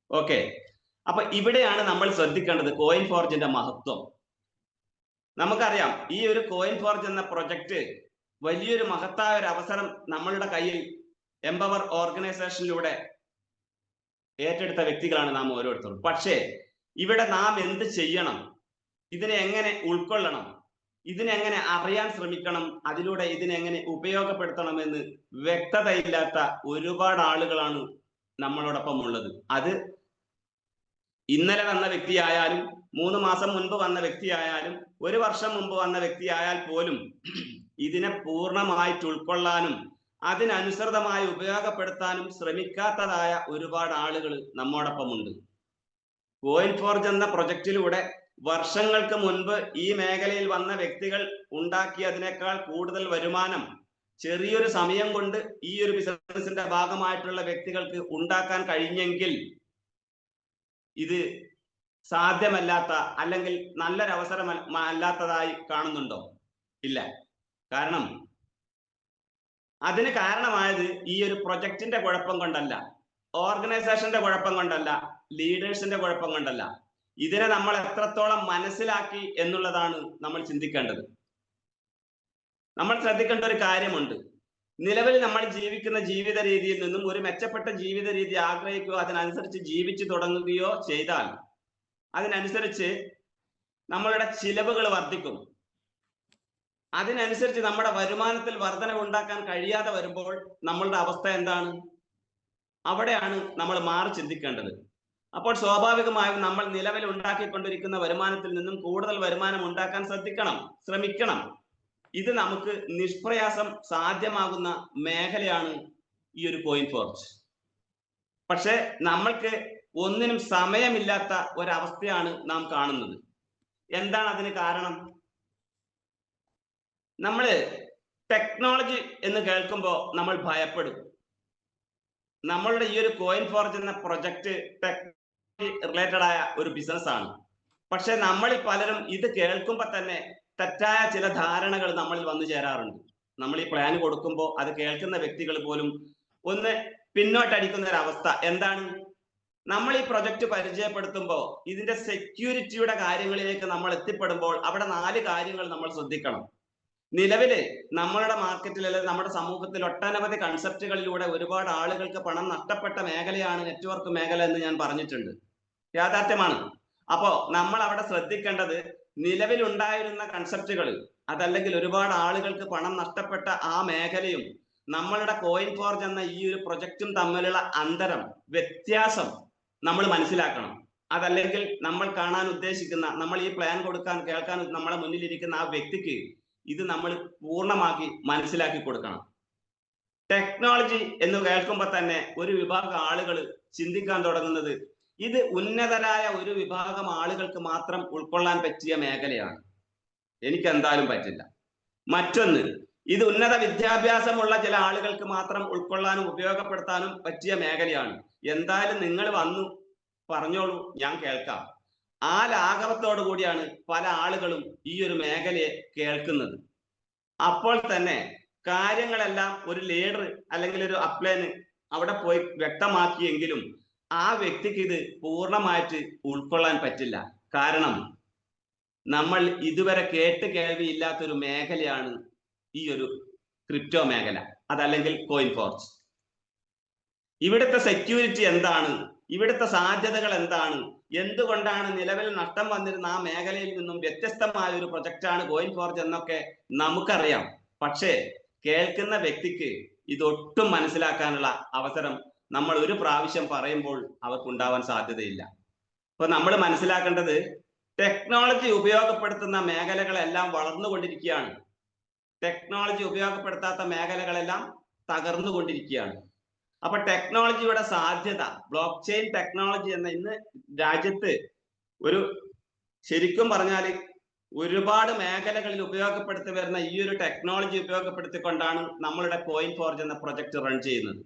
Okay. അപ്പൊ ഇവിടെയാണ് നമ്മൾ ശ്രദ്ധിക്കേണ്ടത് കോയിൻ ഫോർജിന്റെ മഹത്വം. നമുക്കറിയാം ഈ ഒരു കോയിൻ ഫോർജ് എന്ന പ്രൊജക്ട് വലിയൊരു മഹത്തായ ഒരു അവസരം നമ്മളുടെ കയ്യിൽ എംപവർ ഓർഗനൈസേഷനിലൂടെ ഏറ്റെടുത്ത വ്യക്തികളാണ് നാം ഓരോരുത്തരും. പക്ഷേ ഇവിടെ നാം എന്ത് ചെയ്യണം, ഇതിനെ എങ്ങനെ ഉൾക്കൊള്ളണം, ഇതിനെങ്ങനെ അറിയാൻ ശ്രമിക്കണം, അതിലൂടെ ഇതിനെങ്ങനെ ഉപയോഗപ്പെടുത്തണമെന്ന് വ്യക്തതയില്ലാത്ത ഒരുപാട് ആളുകളാണ് നമ്മളോടൊപ്പം ഉള്ളത്. അത് ഇന്നലെ വന്ന വ്യക്തിയായാലും 3 മാസം മുൻപ് വന്ന വ്യക്തിയായാലും 1 വർഷം മുമ്പ് വന്ന വ്യക്തിയായാൽ പോലും ഇതിനെ പൂർണ്ണമായിട്ട് ഉൾക്കൊള്ളാനും അതിനനുസൃതമായി ഉപയോഗപ്പെടുത്താനും ശ്രമിക്കാത്തതായ ഒരുപാട് ആളുകൾ നമ്മോടൊപ്പമുണ്ട്. കോയിൻ ഫോർജ് എന്ന പ്രൊജക്റ്റിലൂടെ വർഷങ്ങൾക്ക് മുൻപ് ഈ മേഖലയിൽ വന്ന വ്യക്തികൾ ഉണ്ടാക്കിയതിനേക്കാൾ കൂടുതൽ വരുമാനം ചെറിയൊരു സമയം കൊണ്ട് ഈ ഒരു ബിസിനസിന്റെ ഭാഗമായിട്ടുള്ള വ്യക്തികൾക്ക് ഉണ്ടാക്കാൻ കഴിഞ്ഞെങ്കിൽ ഇത് സാധ്യമല്ലാത്ത അല്ലെങ്കിൽ നല്ലൊരു അവസരം അല്ലാത്തതായി കാണുന്നുണ്ടോ? ഇല്ല. കാരണം അതിന് കാരണമായത് ഈ ഒരു പ്രൊജക്റ്റിന്റെ കുഴപ്പം കൊണ്ടല്ല, ഓർഗനൈസേഷന്റെ കുഴപ്പം കൊണ്ടല്ല, ലീഡേഴ്സിന്റെ കുഴപ്പം കൊണ്ടല്ല. ഇതിനെ നമ്മൾ എത്രത്തോളം മനസ്സിലാക്കി എന്നുള്ളതാണ് നമ്മൾ ചിന്തിക്കേണ്ടത്. നമ്മൾ ശ്രദ്ധിക്കേണ്ട ഒരു കാര്യമുണ്ട്. നിലവിൽ നമ്മൾ ജീവിക്കുന്ന ജീവിത രീതിയിൽ നിന്നും ഒരു മെച്ചപ്പെട്ട ജീവിത രീതി ആഗ്രഹിക്കുകയോ അതിനനുസരിച്ച് ജീവിച്ചു തുടങ്ങുകയോ ചെയ്താൽ അതിനനുസരിച്ച് നമ്മളുടെ ചിലവുകൾ വർദ്ധിക്കും. അതിനനുസരിച്ച് നമ്മുടെ വരുമാനത്തിൽ വർധനവ് ഉണ്ടാക്കാൻ കഴിയാതെ വരുമ്പോൾ നമ്മളുടെ അവസ്ഥ എന്താണ്? അവിടെയാണ് നമ്മൾ മാറി ചിന്തിക്കേണ്ടത്. അപ്പോൾ സ്വാഭാവികമായും നമ്മൾ നിലവിൽ ഉണ്ടാക്കിക്കൊണ്ടിരിക്കുന്ന വരുമാനത്തിൽ നിന്നും കൂടുതൽ വരുമാനം ഉണ്ടാക്കാൻ ശ്രമിക്കണം. ഇത് നമുക്ക് നിഷ്പ്രയാസം സാധ്യമാകുന്ന മേഖലയാണ് ഈ ഒരു കോയിൻ ഫോർജ്. പക്ഷെ നമ്മൾക്ക് ഒന്നിനും സമയമില്ലാത്ത ഒരവസ്ഥയാണ് നാം കാണുന്നത്. എന്താണ് അതിന് കാരണം? നമ്മൾ ടെക്നോളജി എന്ന് കേൾക്കുമ്പോൾ നമ്മൾ ഭയപ്പെടും. നമ്മളുടെ ഈ ഒരു കോയിൻ ഫോർജ് എന്ന പ്രൊജക്ട് ടെക്നോളജി റിലേറ്റഡ് ആയ ഒരു ബിസിനസ് ആണ്. പക്ഷെ നമ്മളിൽ പലരും ഇത് കേൾക്കുമ്പോൾ തന്നെ തെറ്റായ ചില ധാരണകൾ നമ്മളിൽ വന്നു ചേരാറുണ്ട്. നമ്മൾ ഈ പ്ലാൻ കൊടുക്കുമ്പോൾ അത് കേൾക്കുന്ന വ്യക്തികൾ പോലും ഒന്ന് പിന്നോട്ടടിക്കുന്ന ഒരു അവസ്ഥ. എന്താണ്? നമ്മൾ ഈ പ്രൊജക്ട് പരിചയപ്പെടുത്തുമ്പോൾ ഇതിന്റെ സെക്യൂരിറ്റിയുടെ കാര്യങ്ങളിലേക്ക് നമ്മൾ എത്തിപ്പെടുമ്പോൾ അവിടെ 4 കാര്യങ്ങൾ നമ്മൾ ശ്രദ്ധിക്കണം. നിലവില് നമ്മളുടെ മാർക്കറ്റിൽ അല്ലെങ്കിൽ നമ്മുടെ സമൂഹത്തിൽ ഒട്ടനവധി കൺസെപ്റ്റുകളിലൂടെ ഒരുപാട് ആളുകൾക്ക് പണം നഷ്ടപ്പെട്ട മേഖലയാണ് നെറ്റ്വർക്ക് മേഖല എന്ന് ഞാൻ പറഞ്ഞിട്ടുണ്ട്. യാഥാർത്ഥ്യമാണ്. അപ്പോ നമ്മൾ അവിടെ ശ്രദ്ധിക്കേണ്ടത് നിലവിലുണ്ടായിരുന്ന കൺസെപ്റ്റുകൾ അതല്ലെങ്കിൽ ഒരുപാട് ആളുകൾക്ക് പണം നഷ്ടപ്പെട്ട ആ മേഖലയും നമ്മളുടെ കോയിൻ ഫോർജ് എന്ന ഈ ഒരു പ്രൊജക്റ്റും തമ്മിലുള്ള അന്തരം, വ്യത്യാസം നമ്മൾ മനസ്സിലാക്കണം. അതല്ലെങ്കിൽ നമ്മൾ കാണാൻ ഉദ്ദേശിക്കുന്ന, നമ്മൾ ഈ പ്ലാൻ കേൾക്കാൻ നമ്മളെ മുന്നിലിരിക്കുന്ന ആ വ്യക്തിക്ക് ഇത് നമ്മൾ പൂർണ്ണമാക്കി മനസ്സിലാക്കി കൊടുക്കണം. ടെക്നോളജി എന്ന് കേൾക്കുമ്പോൾ തന്നെ ഒരു വിഭാഗം ആളുകൾ ചിന്തിക്കാൻ തുടങ്ങുന്നത് ഇത് ഉന്നതരായ ഒരു വിഭാഗം ആളുകൾക്ക് മാത്രം ഉൾക്കൊള്ളാൻ പറ്റിയ മേഖലയാണ്, എനിക്ക് എന്തായാലും പറ്റില്ല. മറ്റൊന്ന്, ഇത് ഉന്നത വിദ്യാഭ്യാസമുള്ള ചില ആളുകൾക്ക് മാത്രം ഉൾക്കൊള്ളാനും ഉപയോഗപ്പെടുത്താനും പറ്റിയ മേഖലയാണ്, എന്തായാലും നിങ്ങൾ വന്നു പറഞ്ഞോളൂ, ഞാൻ കേൾക്കാം. ആ ലാഘവത്തോടു കൂടിയാണ് പല ആളുകളും ഈ ഒരു മേഖലയെ കേൾക്കുന്നത്. അപ്പോൾ തന്നെ കാര്യങ്ങളെല്ലാം ഒരു ലീഡർ അല്ലെങ്കിൽ ഒരു അപ്ലൈന് അവിടെ പോയി വ്യക്തമാക്കിയെങ്കിലും ആ വ്യക്തിക്ക് ഇത് പൂർണ്ണമായിട്ട് ഉൾക്കൊള്ളാൻ പറ്റില്ല. കാരണം നമ്മൾ ഇതുവരെ കേൾവിയില്ലാത്തൊരു മേഖലയാണ് ഈ ഒരു ക്രിപ്റ്റോ മേഖല, അതല്ലെങ്കിൽ കോയിൻ ഫോർജ്. ഇവിടുത്തെ സെക്യൂരിറ്റി എന്താണ്, ഇവിടുത്തെ സാധ്യതകൾ എന്താണ്, എന്തുകൊണ്ടാണ് നിലവിൽ നഷ്ടം വന്നിരുന്ന ആ മേഖലയിൽ നിന്നും വ്യത്യസ്തമായ ഒരു പ്രൊജക്റ്റാണ് കോയിൻ ഫോർജ് എന്നൊക്കെ നമുക്കറിയാം. പക്ഷേ കേൾക്കുന്ന വ്യക്തിക്ക് ഇതൊട്ടും മനസ്സിലാക്കാനുള്ള അവസരം നമ്മൾ ഒരു പ്രാവശ്യം പറയുമ്പോൾ അവർക്കുണ്ടാവാൻ സാധ്യതയില്ല. അപ്പൊ നമ്മൾ മനസ്സിലാക്കേണ്ടത് ടെക്നോളജി ഉപയോഗപ്പെടുത്തുന്ന മേഖലകളെല്ലാം വളർന്നുകൊണ്ടിരിക്കുകയാണ്, ടെക്നോളജി ഉപയോഗപ്പെടുത്താത്ത മേഖലകളെല്ലാം തകർന്നുകൊണ്ടിരിക്കുകയാണ്. അപ്പൊ ടെക്നോളജിയുടെ സാധ്യത, ബ്ലോക്ക് ചെയിൻ ടെക്നോളജി എന്ന ഇന്ന് രാജ്യത്ത് ഒരു ശരിക്കും പറഞ്ഞാൽ ഒരുപാട് മേഖലകളിൽ ഉപയോഗപ്പെടുത്തി വരുന്ന ഈ ഒരു ടെക്നോളജി ഉപയോഗപ്പെടുത്തിക്കൊണ്ടാണ് നമ്മളുടെ കോയിൻ ഫോർജ് എന്ന പ്രൊജക്ട് റൺ ചെയ്യുന്നത്.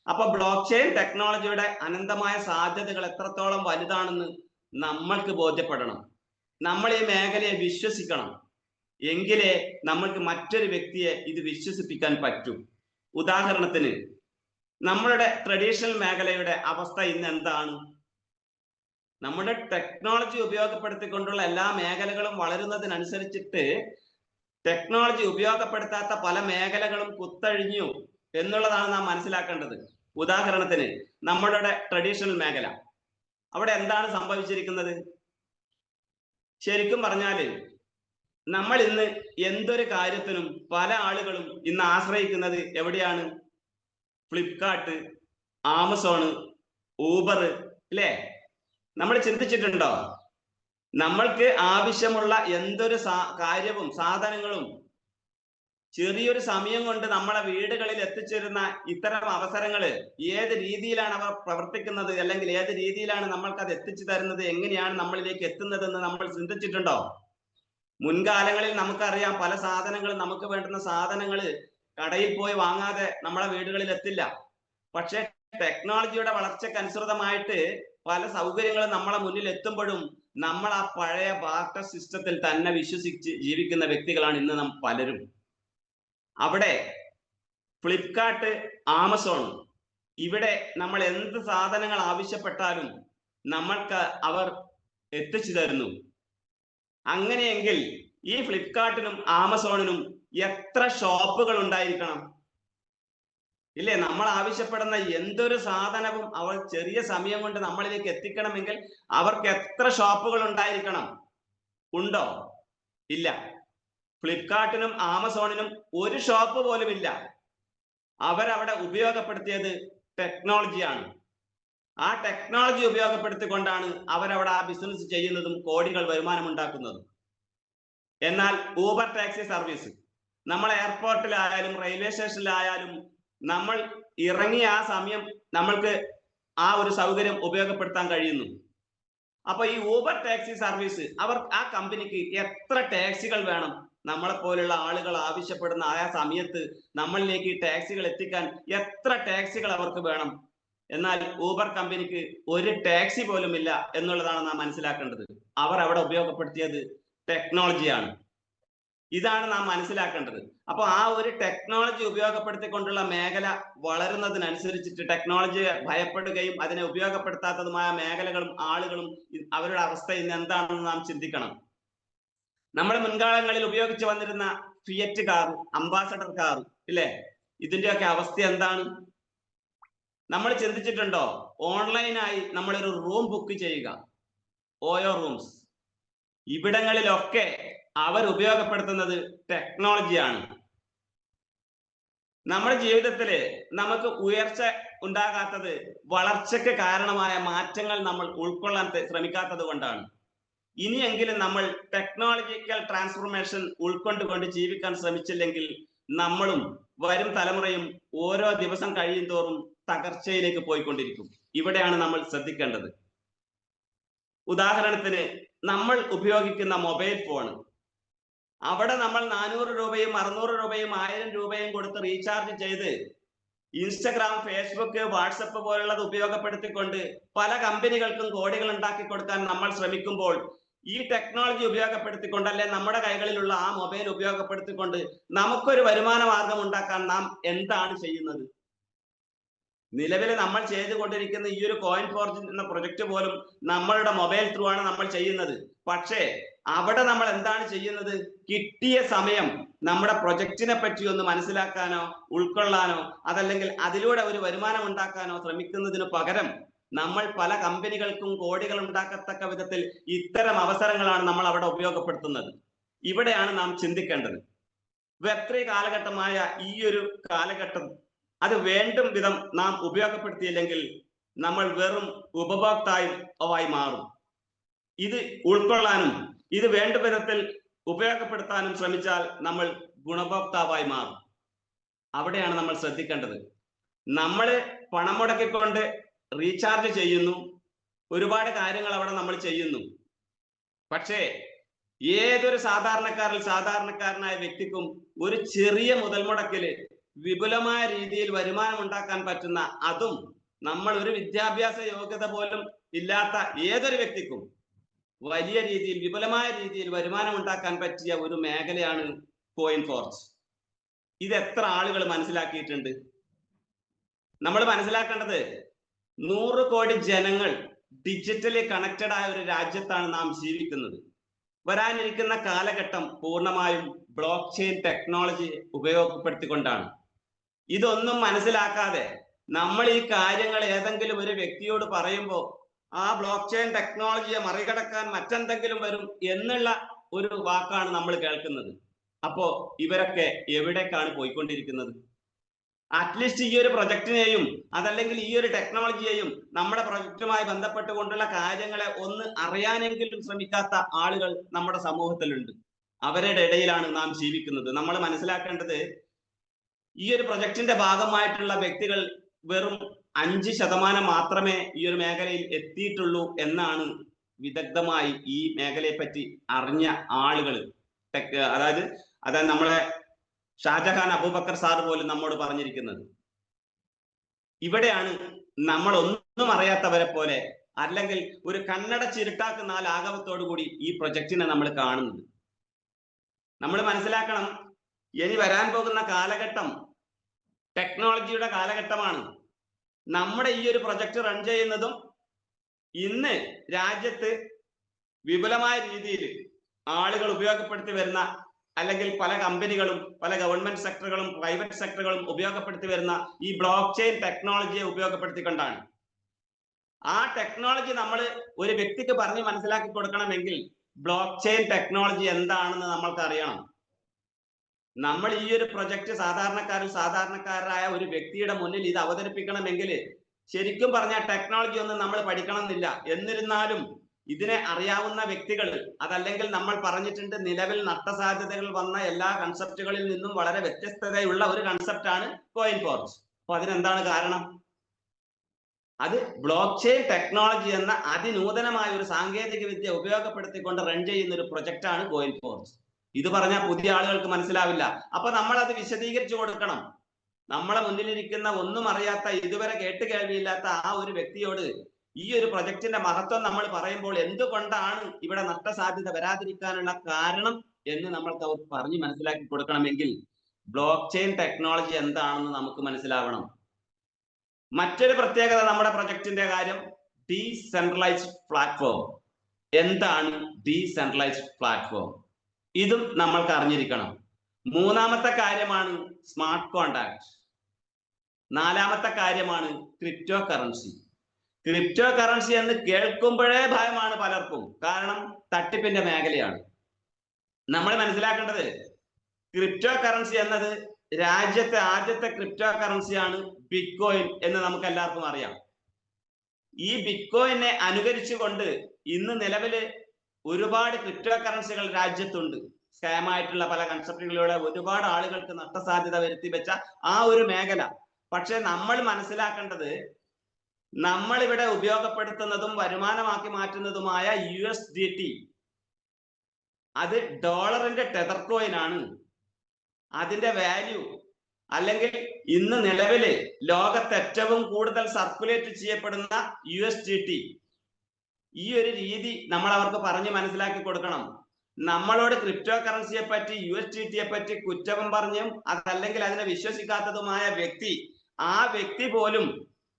അപ്പൊ ബ്ലോക്ക് ചെയിൻ ടെക്നോളജിയുടെ അനന്തമായ സാധ്യതകൾ എത്രത്തോളം വലുതാണെന്ന് നമ്മൾക്ക് ബോധ്യപ്പെടണം. നമ്മൾ ഈ മേഖലയെ വിശ്വസിക്കണം. എങ്കിലേ നമ്മൾക്ക് മറ്റൊരു വ്യക്തിയെ ഇത് വിശ്വസിപ്പിക്കാൻ പറ്റൂ. ഉദാഹരണത്തിന് നമ്മളുടെ ട്രഡീഷണൽ മേഖലയുടെ അവസ്ഥ ഇന്ന് എന്താണ്? നമ്മുടെ ടെക്നോളജി ഉപയോഗപ്പെടുത്തിക്കൊണ്ടുള്ള എല്ലാ മേഖലകളും വളരുന്നതിനനുസരിച്ചിട്ട് ടെക്നോളജി ഉപയോഗപ്പെടുത്താത്ത പല മേഖലകളും കുത്തഴിഞ്ഞു എന്നുള്ളതാണ് നാം മനസ്സിലാക്കേണ്ടത്. ഉദാഹരണത്തിന് നമ്മളുടെ ട്രഡീഷണൽ മേഖല, അവിടെ എന്താണ് സംഭവിച്ചിരിക്കുന്നത്? ശരിക്കും പറഞ്ഞാല് നമ്മൾ ഇന്ന് എന്തൊരു കാര്യത്തിനും പല ആളുകളും ഇന്ന് ആശ്രയിക്കുന്നത് എവിടെയാണ്? ഫ്ലിപ്കാർട്ട്, ആമസോൺ, ഊബർ, അല്ലേ? നമ്മൾ ചിന്തിച്ചിട്ടുണ്ടോ? നമ്മൾക്ക് ആവശ്യമുള്ള എന്തൊരു കാര്യവും സാധനങ്ങളും ചെറിയൊരു സമയം കൊണ്ട് നമ്മളെ വീടുകളിൽ എത്തിച്ചേരുന്ന ഇത്തരം അവസരങ്ങൾ ഏത് രീതിയിലാണ് അവർ പ്രവർത്തിക്കുന്നത്, അല്ലെങ്കിൽ ഏത് രീതിയിലാണ് നമ്മൾക്ക് അത് എത്തിച്ചു തരുന്നത്, എങ്ങനെയാണ് നമ്മളിലേക്ക് എത്തുന്നതെന്ന് നമ്മൾ ചിന്തിച്ചിട്ടുണ്ടോ? മുൻകാലങ്ങളിൽ നമുക്കറിയാം, പല സാധനങ്ങളും, നമുക്ക് വേണ്ടുന്ന സാധനങ്ങൾ കടയിൽ പോയി വാങ്ങാതെ നമ്മളെ വീടുകളിൽ എത്തില്ല. പക്ഷെ ടെക്നോളജിയുടെ വളർച്ചയ്ക്കനുസൃതമായിട്ട് പല സൗകര്യങ്ങളും നമ്മളെ മുന്നിൽ എത്തുമ്പോഴും നമ്മൾ ആ പഴയ ബാർട്ടർ സിസ്റ്റത്തിൽ തന്നെ വിശ്വസിച്ച് ജീവിക്കുന്ന വ്യക്തികളാണ് ഇന്ന് നാം പലരും. അവിടെ ഫ്ലിപ്കാർട്ട്, ആമസോൺ, ഇവിടെ നമ്മൾ എന്ത് സാധനങ്ങൾ ആവശ്യപ്പെട്ടാലും നമ്മൾക്ക് അവർ എത്തിച്ചു തരുന്നു. അങ്ങനെയെങ്കിൽ ഈ ഫ്ലിപ്കാർട്ടിനും ആമസോണിനും എത്ര ഷോപ്പുകൾ ഉണ്ടായിരിക്കണം? ഇല്ലേ? നമ്മൾ ആവശ്യപ്പെടുന്ന എന്തൊരു സാധനവും അവർ ചെറിയ സമയം കൊണ്ട് നമ്മളിലേക്ക് എത്തിക്കണമെങ്കിൽ അവർക്ക് എത്ര ഷോപ്പുകൾ ഉണ്ടായിരിക്കണം? ഉണ്ടോ? ഇല്ല. ഫ്ലിപ്കാർട്ടിനും ആമസോണിനും ഒരു ഷോപ്പ് പോലും ഇല്ല. അവരവിടെ ഉപയോഗപ്പെടുത്തിയത് ടെക്നോളജിയാണ്. ആ ടെക്നോളജി ഉപയോഗപ്പെടുത്തിക്കൊണ്ടാണ് അവരവിടെ ആ ബിസിനസ് ചെയ്യുന്നതും കോടികൾ വരുമാനം ഉണ്ടാക്കുന്നതും. എന്നാൽ ഊബർ ടാക്സി സർവീസ്, നമ്മൾ എയർപോർട്ടിലായാലും റെയിൽവേ സ്റ്റേഷനിലായാലും നമ്മൾ ഇറങ്ങിയ ആ സമയം നമ്മൾക്ക് ആ ഒരു സൗകര്യം ഉപയോഗപ്പെടുത്താൻ കഴിയുന്നു. അപ്പൊ ഈ ഊബർ ടാക്സി സർവീസ്, അവർ ആ കമ്പനിക്ക് എത്ര ടാക്സികൾ വേണം? നമ്മളെ പോലുള്ള ആളുകൾ ആവശ്യപ്പെടുന്ന ആ സമയത്ത് നമ്മളിലേക്ക് ഈ ടാക്സികൾ എത്തിക്കാൻ എത്ര ടാക്സികൾ അവർക്ക് വേണം? എന്നാൽ ഊബർ കമ്പനിക്ക് ഒരു ടാക്സി പോലും ഇല്ല എന്നുള്ളതാണ് നാം മനസ്സിലാക്കേണ്ടത്. അവർ അവിടെ ഉപയോഗപ്പെടുത്തിയത് ടെക്നോളജിയാണ്. ഇതാണ് നാം മനസ്സിലാക്കേണ്ടത്. അപ്പൊ ആ ഒരു ടെക്നോളജി ഉപയോഗപ്പെടുത്തിക്കൊണ്ടുള്ള മേഖല വളരുന്നതിനനുസരിച്ചിട്ട് ടെക്നോളജിയെ ഭയപ്പെടുകയും അതിനെ ഉപയോഗപ്പെടുത്താത്തതുമായ മേഖലകളും ആളുകളും അവരുടെ അവസ്ഥ ഇന്ന് എന്താണെന്ന് നാം ചിന്തിക്കണം. നമ്മുടെ മുൻകാലങ്ങളിൽ ഉപയോഗിച്ച് വന്നിരുന്ന ഫിയറ്റ് കാർ, അംബാസഡർ കാർ, ഇല്ലേ? ഇതിന്റെയൊക്കെ അവസ്ഥ എന്താണ്? നമ്മൾ ചിന്തിച്ചിട്ടുണ്ടോ? ഓൺലൈനായി നമ്മളൊരു റൂം ബുക്ക് ചെയ്യുക, ഓയോ റൂംസ്, ഇവിടങ്ങളിലൊക്കെ അവർ ഉപയോഗപ്പെടുത്തുന്നത് ടെക്നോളജിയാണ്. നമ്മുടെ ജീവിതത്തില് നമുക്ക് ഉയർച്ച ഉണ്ടാകാത്തത് വളർച്ചയ്ക്ക് കാരണമായ മാറ്റങ്ങൾ നമ്മൾ ഉൾക്കൊള്ളാൻ ശ്രമിക്കാത്തത് കൊണ്ടാണ്. ഇനിയെങ്കിലും നമ്മൾ ടെക്നോളജിക്കൽ ട്രാൻസ്ഫോർമേഷൻ ഉൾക്കൊണ്ടുകൊണ്ട് ജീവിക്കാൻ ശ്രമിച്ചില്ലെങ്കിൽ നമ്മളും വരും തലമുറയും ഓരോ ദിവസം കഴിയും തോറും തകർച്ചയിലേക്ക് പോയിക്കൊണ്ടിരിക്കും. ഇവിടെയാണ് നമ്മൾ ശ്രദ്ധിക്കേണ്ടത്. ഉദാഹരണത്തിന് നമ്മൾ ഉപയോഗിക്കുന്ന മൊബൈൽ ഫോൺ, അവിടെ നമ്മൾ 400 രൂപയും 600 രൂപയും 1000 രൂപയും കൊടുത്ത് റീചാർജ് ചെയ്ത് ഇൻസ്റ്റഗ്രാം, ഫേസ്ബുക്ക്, വാട്സപ്പ് പോലുള്ളത് ഉപയോഗപ്പെടുത്തിക്കൊണ്ട് പല കമ്പനികൾക്കും കോടികൾ ഉണ്ടാക്കി കൊടുക്കാൻ നമ്മൾ ശ്രമിക്കുമ്പോൾ ഈ ടെക്നോളജി ഉപയോഗപ്പെടുത്തിക്കൊണ്ട്, അല്ലെ നമ്മുടെ കൈകളിലുള്ള ആ മൊബൈൽ ഉപയോഗപ്പെടുത്തിക്കൊണ്ട് നമുക്കൊരു വരുമാന മാർഗം ഉണ്ടാക്കാൻ നാം എന്താണ് ചെയ്യുന്നത്? നിലവിൽ നമ്മൾ ചെയ്തുകൊണ്ടിരിക്കുന്ന ഈ ഒരു കോയിൻ ഫോർജ് എന്ന പ്രൊജക്ട് പോലും നമ്മളുടെ മൊബൈൽ ത്രൂ ആണ് നമ്മൾ ചെയ്യുന്നത്. പക്ഷേ അവിടെ നമ്മൾ എന്താണ് ചെയ്യുന്നത്? കിട്ടിയ സമയം നമ്മുടെ പ്രൊജക്റ്റിനെ പറ്റി ഒന്ന് മനസ്സിലാക്കാനോ ഉൾക്കൊള്ളാനോ അതല്ലെങ്കിൽ അതിലൂടെ ഒരു വരുമാനം ഉണ്ടാക്കാനോ ശ്രമിക്കുന്നതിന് പകരം നമ്മൾ പല കമ്പനികൾക്കും കോടികൾ ഉണ്ടാക്കത്തക്ക വിധത്തിൽ ഇത്തരം അവസരങ്ങളാണ് നമ്മൾ അവിടെ ഉപയോഗപ്പെടുത്തുന്നത്. ഇവിടെയാണ് നാം ചിന്തിക്കേണ്ടത്. വെബ്3 കാലഘട്ടമായ ഈ ഒരു കാലഘട്ടം അത് വേണ്ടും വിധം നാം ഉപയോഗപ്പെടുത്തിയില്ലെങ്കിൽ നമ്മൾ വെറും ഉപഭോക്താവായി മാറും. ഇത് ഉൾക്കൊള്ളാനും ഇത് വേണ്ട വിധത്തിൽ ഉപയോഗപ്പെടുത്താനും ശ്രമിച്ചാൽ നമ്മൾ ഗുണഭോക്താവായി മാറും. അവിടെയാണ് നമ്മൾ ശ്രദ്ധിക്കേണ്ടത്. നമ്മൾ പണം മുടക്കിക്കൊണ്ട് റീചാർജ് ചെയ്യുന്നു, ഒരുപാട് കാര്യങ്ങൾ അവിടെ നമ്മൾ ചെയ്യുന്നു. പക്ഷേ ഏതൊരു സാധാരണക്കാരനായ വ്യക്തിക്കും ഒരു ചെറിയ മുതൽ മുടക്കില് വിപുലമായ രീതിയിൽ വരുമാനം ഉണ്ടാക്കാൻ പറ്റുന്ന, അതും നമ്മൾ ഒരു വിദ്യാഭ്യാസ യോഗ്യത പോലും ഇല്ലാത്ത ഏതൊരു വ്യക്തിക്കും വലിയ രീതിയിൽ വിപുലമായ രീതിയിൽ വരുമാനം ഉണ്ടാക്കാൻ പറ്റിയ ഒരു മേഖലയാണ് കോയിൻ ഫോർജ്. ഇത് എത്ര ആളുകൾ മനസ്സിലാക്കിയിട്ടുണ്ട്? നമ്മൾ മനസ്സിലാക്കേണ്ടത് 100 കോടി ജനങ്ങൾ ഡിജിറ്റലി കണക്റ്റഡ് ആയ ഒരു രാജ്യത്താണ് നാം ജീവിക്കുന്നത്. വരാനിരിക്കുന്ന കാലഘട്ടം പൂർണ്ണമായും ബ്ലോക്ക് ചെയിൻ ടെക്നോളജി ഉപയോഗപ്പെടുത്തിക്കൊണ്ടാണ്. ഇതൊന്നും മനസ്സിലാക്കാതെ നമ്മൾ ഈ കാര്യങ്ങൾ ഏതെങ്കിലും ഒരു വ്യക്തിയോട് പറയുമ്പോൾ ആ ബ്ലോക്ക് ചെയിൻ ടെക്നോളജിയെ മറികടക്കാൻ മറ്റെന്തെങ്കിലും വരും എന്നുള്ള ഒരു വാക്കാണ് നമ്മൾ കേൾക്കുന്നത്. അപ്പോ ഇവരൊക്കെ എവിടേക്കാണ് പോയിക്കൊണ്ടിരിക്കുന്നത്? അറ്റ്ലീസ്റ്റ് ഈ ഒരു പ്രൊജക്ടിനെയും അതല്ലെങ്കിൽ ഈ ഒരു ടെക്നോളജിയെയും നമ്മുടെ പ്രൊജക്റ്റുമായി ബന്ധപ്പെട്ടുകൊണ്ടുള്ള കാര്യങ്ങളെ ഒന്ന് അറിയാനെങ്കിലും ശ്രമിക്കാത്ത ആളുകൾ നമ്മുടെ സമൂഹത്തിലുണ്ട്. അവരുടെ ഇടയിലാണ് നാം ജീവിക്കുന്നത്. നമ്മൾ മനസ്സിലാക്കേണ്ടത് ഈ ഒരു പ്രൊജക്ടിന്റെ ഭാഗമായിട്ടുള്ള വ്യക്തികൾ വെറും 5% മാത്രമേ ഈ ഒരു മേഖലയിൽ എത്തിയിട്ടുള്ളൂ എന്നാണ് വിദഗ്ധമായി ഈ മേഖലയെ പറ്റി അറിഞ്ഞ ആളുകൾ അതായത് നമ്മളെ ഷാജഹാൻ അബൂബക്കർ സാർ പോലും നമ്മോട് പറഞ്ഞിരിക്കുന്നത്. ഇവിടെയാണ് നമ്മൾ ഒന്നും അറിയാത്തവരെ പോലെ അല്ലെങ്കിൽ ഒരു കണ്ണട ചിരുട്ടാക്കുന്ന ലാഘവത്തോടു കൂടി ഈ പ്രൊജക്റ്റിനെ നമ്മൾ കാണുന്നത്. നമ്മൾ മനസ്സിലാക്കണം, ഇനി വരാൻ പോകുന്ന കാലഘട്ടം ടെക്നോളജിയുടെ കാലഘട്ടമാണ്. നമ്മുടെ ഈ ഒരു പ്രൊജക്ട് റൺ ചെയ്യുന്നതും ഇന്ന് രാജ്യത്ത് വിപുലമായ രീതിയിൽ ആളുകൾ ഉപയോഗപ്പെടുത്തി വരുന്ന അല്ലെങ്കിൽ പല കമ്പനികളും പല ഗവൺമെന്റ് സെക്ടറുകളും പ്രൈവറ്റ് സെക്ടറുകളും ഉപയോഗപ്പെടുത്തി വരുന്ന ഈ ബ്ലോക്ക് ചെയിൻ ടെക്നോളജിയെ ഉപയോഗപ്പെടുത്തിക്കൊണ്ടാണ്. ആ ടെക്നോളജി നമ്മൾ ഒരു വ്യക്തിക്ക് പറഞ്ഞ് മനസ്സിലാക്കി കൊടുക്കണമെങ്കിൽ ബ്ലോക്ക് ചെയിൻ ടെക്നോളജി എന്താണെന്ന് നമ്മൾക്ക് അറിയണം. നമ്മൾ ഈ ഒരു പ്രൊജക്ട് സാധാരണക്കാരായ ഒരു വ്യക്തിയുടെ മുന്നിൽ ഇത് അവതരിപ്പിക്കണമെങ്കിൽ ശരിക്കും പറഞ്ഞ ടെക്നോളജി ഒന്നും നമ്മൾ പഠിക്കണം എന്നില്ല. എന്നിരുന്നാലും ഇതിനെ അറിയാവുന്ന വ്യക്തികൾ, അതല്ലെങ്കിൽ നമ്മൾ പറഞ്ഞിട്ടുണ്ട് നിലവിൽ നഷ്ടസാധ്യതകൾ വന്ന എല്ലാ കൺസെപ്റ്റുകളിൽ നിന്നും വളരെ വ്യത്യസ്തതയുള്ള ഒരു കൺസെപ്റ്റാണ് കോയിൻ ഫോർജ്. അപ്പൊ അതിനെന്താണ് കാരണം? അത് ബ്ലോക്ക് ചെയിൻ ടെക്നോളജി എന്ന അതിനൂതനമായ ഒരു സാങ്കേതിക വിദ്യ ഉപയോഗപ്പെടുത്തിക്കൊണ്ട് റൺ ചെയ്യുന്ന ഒരു പ്രൊജക്റ്റാണ് കോയിൻ ഫോർജ്. ഇത് പറഞ്ഞാൽ പുതിയ ആളുകൾക്ക് മനസ്സിലാവില്ല. അപ്പൊ നമ്മൾ അത് വിശദീകരിച്ചു കൊടുക്കണം. നമ്മളെ മുന്നിലിരിക്കുന്ന ഒന്നും അറിയാത്ത, ഇതുവരെ കേട്ട് കേൾവിയില്ലാത്ത ആ ഒരു വ്യക്തിയോട് ഈ ഒരു പ്രൊജക്ടിന്റെ മഹത്വം നമ്മൾ പറയുമ്പോൾ എന്തുകൊണ്ടാണ് ഇവിടെ നഷ്ടസാധ്യത വരാതിരിക്കാനുള്ള കാരണം എന്ന് നമ്മൾക്ക് അവർ പറഞ്ഞ് മനസ്സിലാക്കി കൊടുക്കണമെങ്കിൽ ബ്ലോക്ക് ചെയിൻ ടെക്നോളജി എന്താണെന്ന് നമുക്ക് മനസ്സിലാവണം. മറ്റൊരു പ്രത്യേകത നമ്മുടെ പ്രൊജക്ടിന്റെ കാര്യം ഡീസെൻട്രലൈസ്ഡ് പ്ലാറ്റ്ഫോം. എന്താണ് ഡീസെൻട്രലൈസ്ഡ് പ്ലാറ്റ്ഫോം? ഇതും നമ്മൾക്ക് അറിഞ്ഞിരിക്കണം. മൂന്നാമത്തെ കാര്യമാണ് സ്മാർട്ട് കോൺട്രാക്ട്. നാലാമത്തെ കാര്യമാണ് ക്രിപ്റ്റോ കറൻസി. ക്രിപ്റ്റോ കറൻസി എന്ന് കേൾക്കുമ്പോഴേ ഭയമാണ് പലർക്കും. കാരണം തട്ടിപ്പിന്റെ മേഖലയാണ്. നമ്മൾ മനസ്സിലാക്കേണ്ടത് ക്രിപ്റ്റോ കറൻസി എന്നത് രാജ്യത്തെ ആദ്യത്തെ ക്രിപ്റ്റോ കറൻസിയാണ് ബിറ്റ്കോയിൻ എന്ന് നമുക്ക് എല്ലാവർക്കും അറിയാം. ഈ ബിറ്റ്കോയിനെ അനുകരിച്ചുകൊണ്ട് ഇന്ന് നിലവില് ഒരുപാട് ക്രിപ്റ്റോ കറൻസികൾ രാജ്യത്തുണ്ട്. സ്കാം ആയിട്ടുള്ള പല കൺസെപ്റ്റുകളിലൂടെ ഒരുപാട് ആളുകൾക്ക് നഷ്ടസാധ്യത വരുത്തി വെച്ച ആ ഒരു മേഖല. പക്ഷെ നമ്മൾ മനസ്സിലാക്കേണ്ടത് നമ്മൾ ഇവിടെ ഉപയോഗപ്പെടുത്തുന്നതും വരുമാനമാക്കി മാറ്റുന്നതുമായ USDT, അത് ഡോളറിന്റെ ടെതർ കോയിൻ ആണ്. അതിന്റെ വാല്യൂ അല്ലെങ്കിൽ ഇന്ന് നിലവില് ലോകത്ത് ഏറ്റവും കൂടുതൽ സർക്കുലേറ്റ് ചെയ്യപ്പെടുന്ന USDT, ഈ ഒരു രീതി നമ്മൾ അവർക്ക് പറഞ്ഞ് മനസ്സിലാക്കി കൊടുക്കണം. നമ്മളോട് ക്രിപ്റ്റോ കറൻസിയെ പറ്റി USDTയെ പറ്റി കുറ്റവും പറഞ്ഞും അതല്ലെങ്കിൽ അതിനെ വിശ്വസിക്കാത്തതുമായ വ്യക്തി, ആ വ്യക്തി പോലും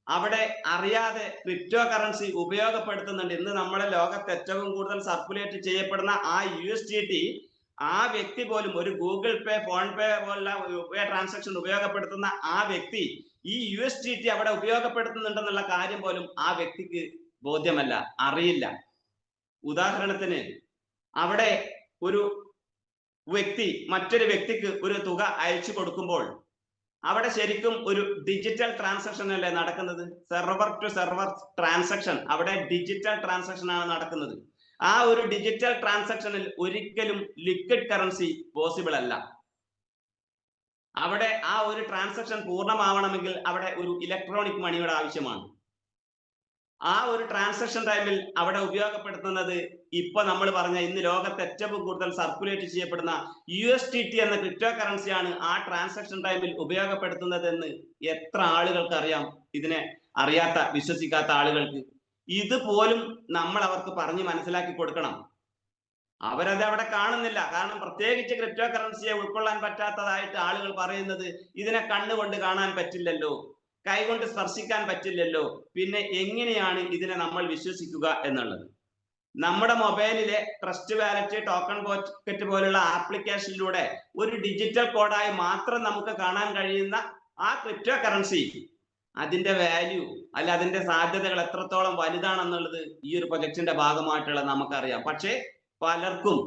അവിടെ അറിയാതെ ക്രിപ്റ്റോ കറൻസി ഉപയോഗപ്പെടുത്തുന്നുണ്ട്. ഇന്ന് നമ്മുടെ ലോകത്ത് ഏറ്റവും കൂടുതൽ സർക്കുലേറ്റ് ചെയ്യപ്പെടുന്ന ആ USDT ആ വ്യക്തി പോലും ഒരു ഗൂഗിൾ പേ, ഫോൺ പേ പോലുള്ള ട്രാൻസാക്ഷൻ ഉപയോഗപ്പെടുത്തുന്ന ആ വ്യക്തി ഈ USDT അവിടെ ഉപയോഗപ്പെടുത്തുന്നുണ്ടെന്നുള്ള കാര്യം പോലും ആ വ്യക്തിക്ക് ബോധ്യമല്ല, അറിയില്ല. ഉദാഹരണത്തിന് അവിടെ ഒരു വ്യക്തി മറ്റൊരു വ്യക്തിക്ക് ഒരു തുക അയച്ചു കൊടുക്കുമ്പോൾ അവിടെ ശരിക്കും ഒരു ഡിജിറ്റൽ ട്രാൻസാക്ഷൻ അല്ലേ നടക്കുന്നത്? സെർവർ ടു സെർവർ ട്രാൻസാക്ഷൻ, അവിടെ ഡിജിറ്റൽ ട്രാൻസാക്ഷൻ ആണ് നടക്കുന്നത്. ആ ഒരു ഡിജിറ്റൽ ട്രാൻസാക്ഷനിൽ ഒരിക്കലും ലിക്വിഡ് കറൻസി പോസിബിൾ അല്ല. അവിടെ ആ ഒരു ട്രാൻസാക്ഷൻ പൂർണ്ണമാവണമെങ്കിൽ അവിടെ ഒരു ഇലക്ട്രോണിക് മണിയുടെ ആവശ്യമാണ്. ആ ഒരു ട്രാൻസാക്ഷൻ ടൈമിൽ അവിടെ ഉപയോഗപ്പെടുത്തുന്നത് ഇപ്പൊ നമ്മൾ പറഞ്ഞ ഇന്ന് ലോകത്ത് ഏറ്റവും കൂടുതൽ സർക്കുലേറ്റ് ചെയ്യപ്പെടുന്ന USDT എന്ന ക്രിപ്റ്റോ കറൻസിയാണ് ആ ട്രാൻസാക്ഷൻ ടൈമിൽ ഉപയോഗപ്പെടുത്തുന്നത് എന്ന് എത്ര ആളുകൾക്ക് അറിയാം? ഇതിനെ അറിയാത്ത, വിശ്വസിക്കാത്ത ആളുകൾക്ക് ഇതുപോലും നമ്മൾ അവർക്ക് പറഞ്ഞ് മനസ്സിലാക്കി കൊടുക്കണം. അവരത് അവിടെ കാണുന്നില്ല. കാരണം പ്രത്യേകിച്ച് ക്രിപ്റ്റോ കറൻസിയെ ഉൾക്കൊള്ളാൻ പറ്റാത്തതായിട്ട് ആളുകൾ പറയുന്നത് ഇതിനെ കണ്ണുകൊണ്ട് കാണാൻ പറ്റില്ലല്ലോ, കൈകൊണ്ട് സ്പർശിക്കാൻ പറ്റില്ലല്ലോ, പിന്നെ എങ്ങനെയാണ് ഇതിനെ നമ്മൾ വിശ്വസിക്കുക എന്നുള്ളത്. നമ്മുടെ മൊബൈലിലെ ട്രസ്റ്റ് വാലറ്റ്, ടോക്കൺ പോക്കറ്റ് പോലുള്ള ആപ്ലിക്കേഷനിലൂടെ ഒരു ഡിജിറ്റൽ കോഡായി മാത്രം നമുക്ക് കാണാൻ കഴിയുന്ന ആ ക്രിപ്റ്റോ കറൻസി, അതിന്റെ വാല്യൂ അല്ല അതിന്റെ സാധ്യതകൾ എത്രത്തോളം വലുതാണെന്നുള്ളത് ഈ ഒരു പ്രൊജക്ടിന്റെ ഭാഗമായിട്ടുള്ള നമുക്കറിയാം. പക്ഷേ പലർക്കും